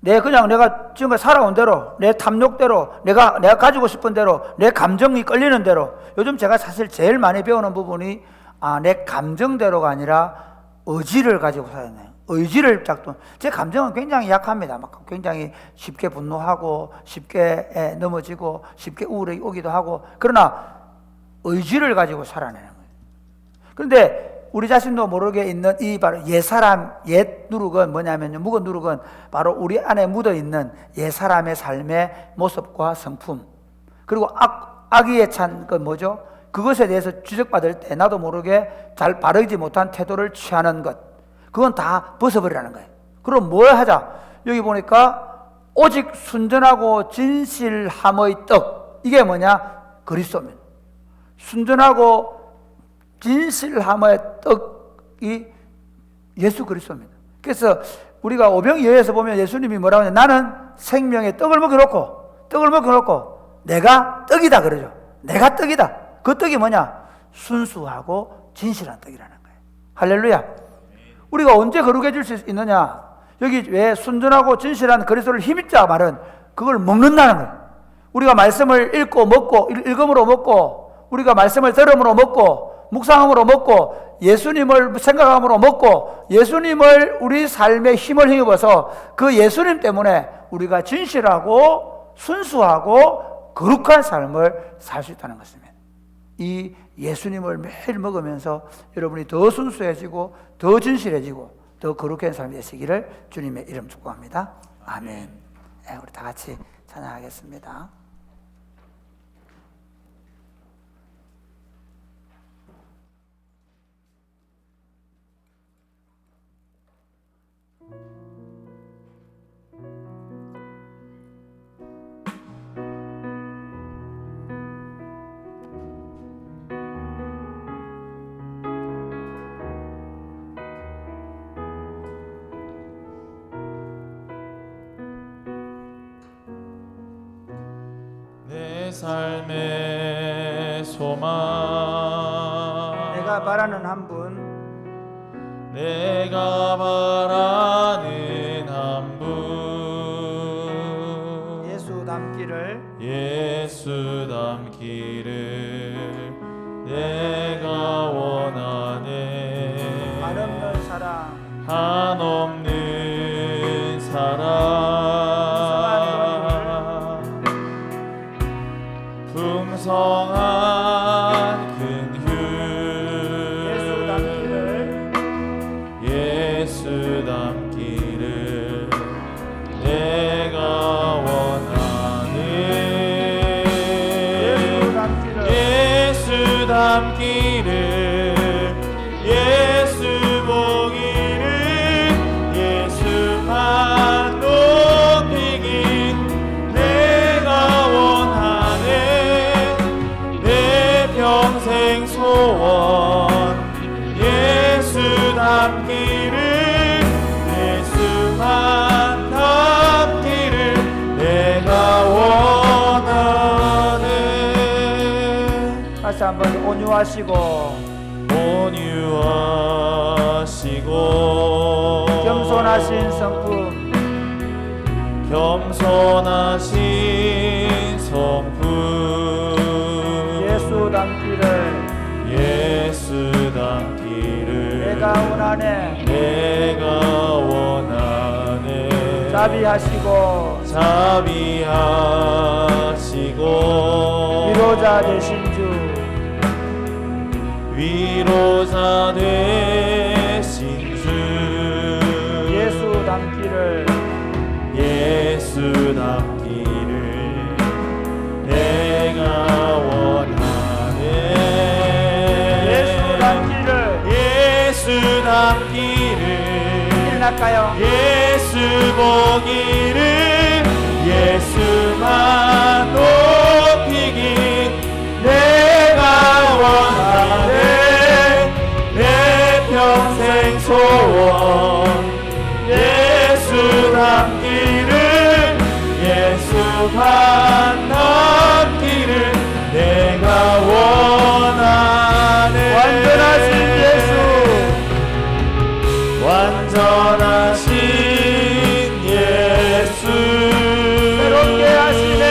내가 지금까지 살아온 대로, 내 탐욕대로, 내가 가지고 싶은 대로, 내 감정이 끌리는 대로. 요즘 제가 사실 제일 많이 배우는 부분이 내 감정대로가 아니라 의지를 가지고 살아야 의지를 작동. 제 감정은 굉장히 약합니다. 막 굉장히 쉽게 분노하고, 쉽게 넘어지고, 쉽게 우울이 오기도 하고. 그러나 의지를 가지고 살아내는 거예요. 그런데 우리 자신도 모르게 있는 이 바로 옛사람, 옛 누룩은 뭐냐면요. 묵은 누룩은 바로 우리 안에 묻어 있는 옛사람의 삶의 모습과 성품. 그리고 악의에 찬 건 뭐죠? 그것에 대해서 지적받을 때 나도 모르게 잘 바르지 못한 태도를 취하는 것. 그건 다 벗어버리라는 거예요. 그럼 뭘 하자? 여기 보니까 오직 순전하고 진실함의 떡. 이게 뭐냐? 그리스도입니다. 순전하고 진실함의 떡이 예수 그리스도입니다. 그래서 우리가 오병이어에서 보면 예수님이 뭐라고 하냐? 나는 생명의 떡을 먹여놓고 내가 떡이다 그러죠. 내가 떡이다. 그 떡이 뭐냐? 순수하고 진실한 떡이라는 거예요. 할렐루야. 우리가 언제 거룩해질 수 있느냐? 여기 왜 순전하고 진실한 그리스도를 힘입자 말은 그걸 먹는다는 거예요. 우리가 말씀을 읽고 먹고 읽음으로 먹고 우리가 말씀을 들음으로 먹고 묵상함으로 먹고 예수님을 생각함으로 먹고 예수님을 우리 삶의 힘을 힘입어서 그 예수님 때문에 우리가 진실하고 순수하고 거룩한 삶을 살 수 있다는 것입니다. 이 예수님을 매일 먹으면서 여러분이 더 순수해지고 더 진실해지고 더 거룩한 삶이 되시기를 주님의 이름 축복합니다. 아멘. 우리 다 같이 찬양하겠습니다. 내 삶의 소망 내가 바라는 한 분 내가 바라는 한 분 예수 닮기를 내가 원하네 한없는 사랑 한없는 사랑 풍성한 근휴 예수 닮기를 내가 원하네 예수 닮기를 예수 보기를 예수만 높이기 내가 원하네 내 평생 소원 예수 닮기를 예수만 닮기를 내가 원하네 다시 한번 온유하시고 겸손하신 성품 겸손하신 성품 예수 닮기를 내가 내가 원하네 원하네 자비 자비하시고 자비하시고 위로자 되신 주 위로자 되신 주 예수 닮기를 예수 닮기를 내가 원하네 예수 닮기를 예수 닮기를 일어날까요? 예수 보기를 예수만 높이기 내가 원하네 내 평생 소원 예수 닮기를 예수만 닮기를 내가 원하네 완전하신 예수 완전하신 예수 새롭게 하시네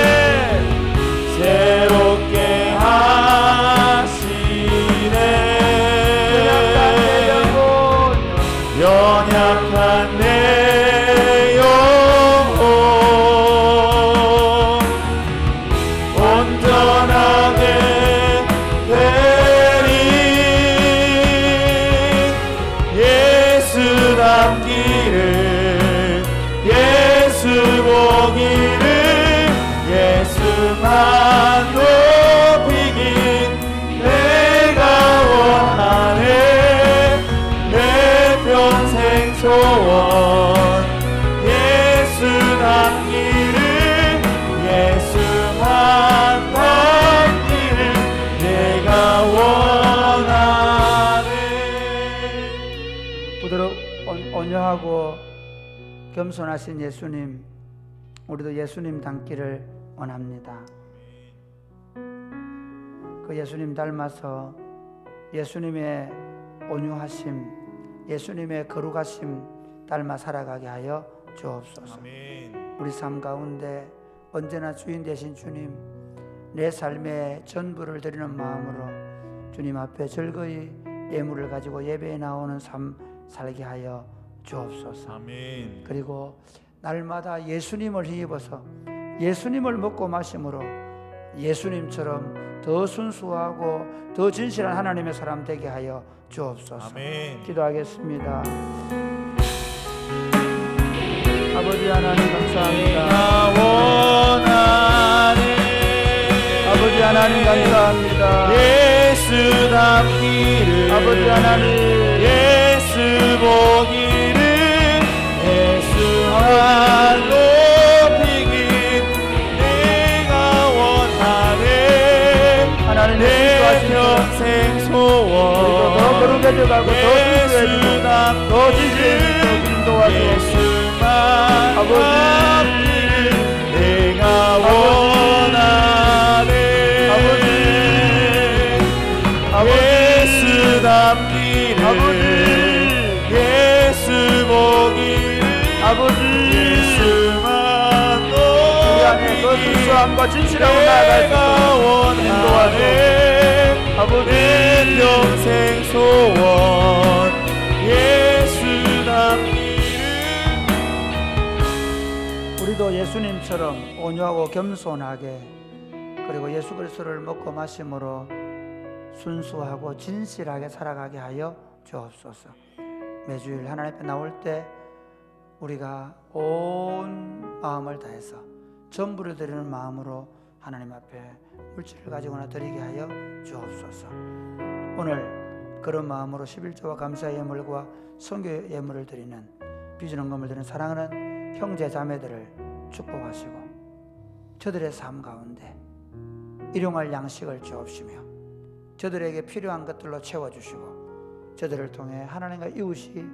새롭게 하시네 연약한 내 영혼 온전하게 되리 예수 닮기를 예수 보기를 예수만 높이긴 내가 원하네 내 평생 소원 예수 닮기를 예수만 닮기를 내가 원하네 부드럽 온유하고 겸손하신 예수님 우리도 예수님 닮기를 원합니다. 그 예수님 닮아서 예수님의 온유하심 예수님의 거룩하심 닮아 살아가게 하여 주옵소서. 우리 삶 가운데 언제나 주인 되신 주님 내 삶의 전부를 드리는 마음으로 주님 앞에 즐거이 예물을 가지고 예배에 나오는 삶 살게 하여 주옵소서. 아멘. 그리고 날마다 예수님을 힘입어서 예수님을 먹고 마심으로 예수님처럼 더 순수하고 더 진실한 하나님의 사람 되게 하여 주옵소서. 아멘. 기도하겠습니다. 아버지 하나님 감사합니다. 아버지 하나님 감사합니다. 예수 닮기를 아버지 하나님 예수 보기를 예수만 높이긴 내가 원하네 하나님 내 평생 소원 더 거룩해져 가고 더 순수해지고 더 진실해지고 인도하소서. 아버지 내가 원하네 예수 닮기를 예수 보기를 예수만 우리 안에 그 순수함과 진실함을 나아갈 수 있도록 인도하소서. 내 평생 소원 예수 닮기를 우리도 예수님처럼 온유하고 겸손하게 그리고 예수 그리스도를 먹고 마심으로 순수하고 진실하게 살아가게 하여 주옵소서. 매주일 하나님 앞에 나올 때 우리가 온 마음을 다해서 전부를 드리는 마음으로 하나님 앞에 물질을 가지고나 드리게 하여 주옵소서. 오늘 그런 마음으로 11조와 감사 예물과 선교 예물을 드리는 비전헌금을 드리는 사랑하는 형제 자매들을 축복하시고 저들의 삶 가운데 일용할 양식을 주옵시며 저들에게 필요한 것들로 채워주시고 저들을 통해 하나님과 이웃이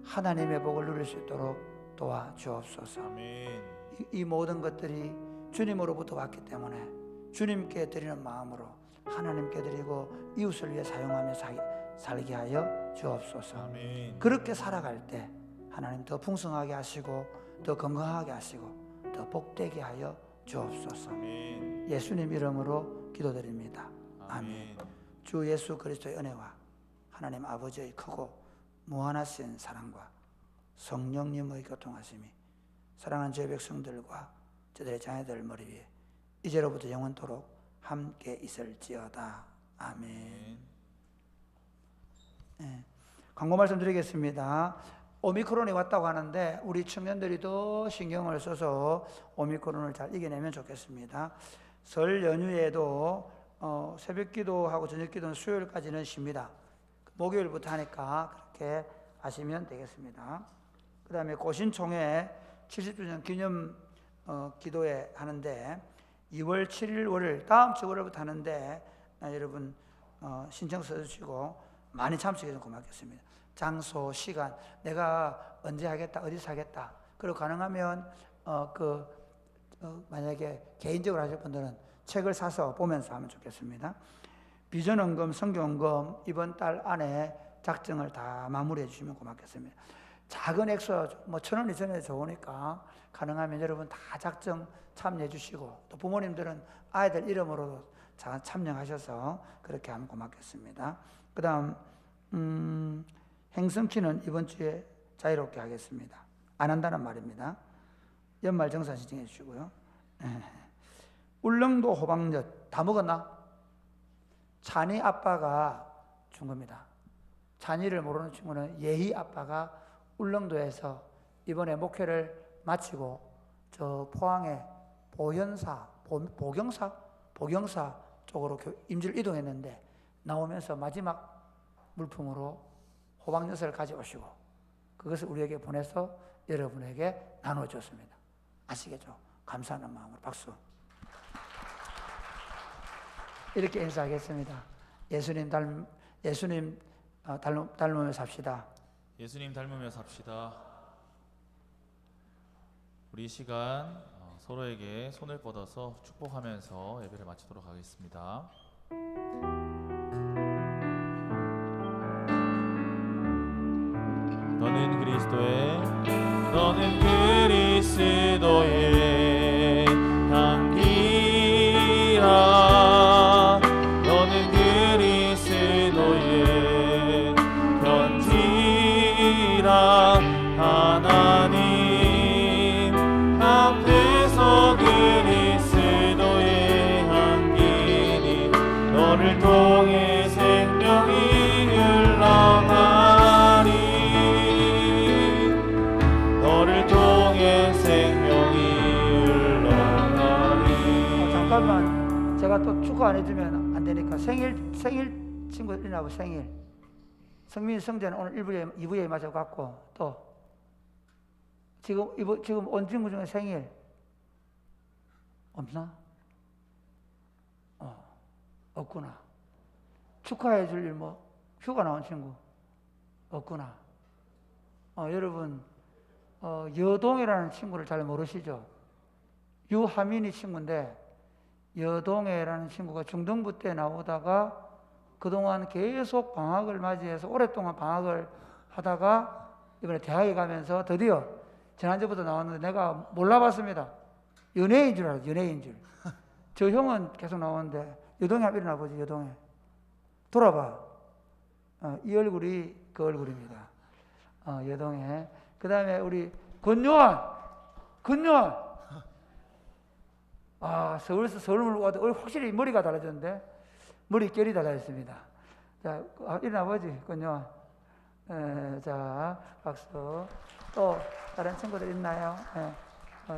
하나님의 복을 누릴 수 있도록 도와주옵소서. 이 모든 것들이 주님으로부터 왔기 때문에 주님께 드리는 마음으로 하나님께 드리고 이웃을 위해 사용하며 살게 하여 주옵소서. 그렇게 살아갈 때 하나님 더 풍성하게 하시고 더 건강하게 하시고 더 복되게 하여 주옵소서. 예수님 이름으로 기도드립니다. 아멘. 주 예수 그리스도의 은혜와 하나님 아버지의 크고 무한하신 사랑과 성령님의 교통하심이 사랑하는 주의 백성들과 저들의 자녀들 머리 위에 이제로부터 영원토록 함께 있을지어다. 아멘. 네. 광고 말씀드리겠습니다. 오미크론이 왔다고 하는데 우리 청년들이 더 신경을 써서 오미크론을 잘 이겨내면 좋겠습니다. 설 연휴에도 새벽 기도하고 저녁 기도는 수요일까지는 쉽니다. 목요일부터 하니까 그렇게 하시면 되겠습니다. 그 다음에 고신총회 70주년 기념 기도회 하는데 2월 7일 월요일 다음 주 월요일부터 하는데 여러분 신청 써주시고 많이 참석해서 고맙겠습니다. 장소, 시간, 내가 언제 하겠다, 어디서 하겠다. 그리고 가능하면 만약에 개인적으로 하실 분들은 책을 사서 보면서 하면 좋겠습니다. 비전헌금, 성경헌금 이번 달 안에 작정을 다 마무리해 주시면 고맙겠습니다. 작은 액수, 뭐 1,000원, 2,000원이 좋으니까 가능하면 여러분 다 작정 참여해 주시고 또 부모님들은 아이들 이름으로 참여하셔서 그렇게 하면 고맙겠습니다. 그 다음 행성키는 이번 주에 자유롭게 하겠습니다. 안 한다는 말입니다. 연말 정산 신청해 주시고요. 울릉도 호박엿 다 먹었나? 찬이 아빠가 준 겁니다. 찬이를 모르는 친구는 예희 아빠가 울릉도에서 이번에 목회를 마치고 저 포항의 보경사 쪽으로 임지를 이동했는데 나오면서 마지막 물품으로 호박엿을 가져오시고 그것을 우리에게 보내서 여러분에게 나눠줬습니다. 아시겠죠? 감사하는 마음으로 박수. 이렇게 인사하겠습니다. 예수님 닮으며 삽시다. 예수님 닮으며 삽시다. 우리 이 시간 서로에게 손을 뻗어서 축복하면서 예배를 마치도록 하겠습니다. 너는 그리스도의 향기라. 너는 그리스도의 편지라. 하나님 앞에서 그리스도의 향기니 너를 통해 생명이 흘러가리. 너를 통해 생명이 흘러가리. 잠깐만, 제가 또 축하 안 해주면 안 되니까 생일 친구 일어나고 생일. 성민 성재는 오늘 2부에 맞아 갖고 또 지금 온 친구 중에 생일 없나? 없구나. 축하해 줄 일 뭐 휴가 나온 친구 없구나. 여러분 여동이라는 친구를 잘 모르시죠? 유하민이 친구인데 여동이라는 친구가 중등부 때 나오다가 그동안 계속 방학을 맞이해서 오랫동안 방학을 하다가 이번에 대학에 가면서 드디어 지난주부터 나왔는데 내가 몰라봤습니다. 연예인 줄 알았어요. 연예인 줄. 저 형은 계속 나오는데 여동이 한번 일어나 보지. 여동이 돌아봐. 이 얼굴이 그 얼굴입니다. 여동이. 그 다음에 우리 권요한. 서울에서 서울을 와도 확실히 머리가 달라졌는데 머리결이 달라졌습니다. 자, 일어나 보지, 권요한. 자, 박수. 또 다른 친구들 있나요?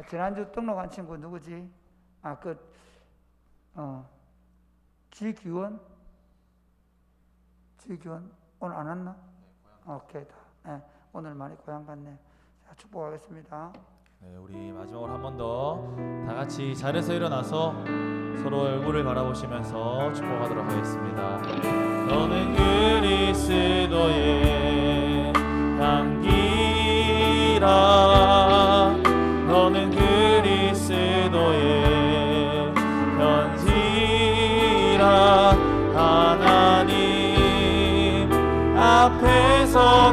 지난주 등록한 친구 누구지? 지규원 오늘 안 왔나? 오케이, 오늘 많이 고향 갔네. 자, 축복하겠습니다. 네, 우리 마지막으로 한 번 더 다 같이 자리에서 일어나서 서로 얼굴을 바라보시면서 축복하도록 하겠습니다. 너는 그리스도의 향기라. 너는 그리스도의 편지라. 하나님 앞에서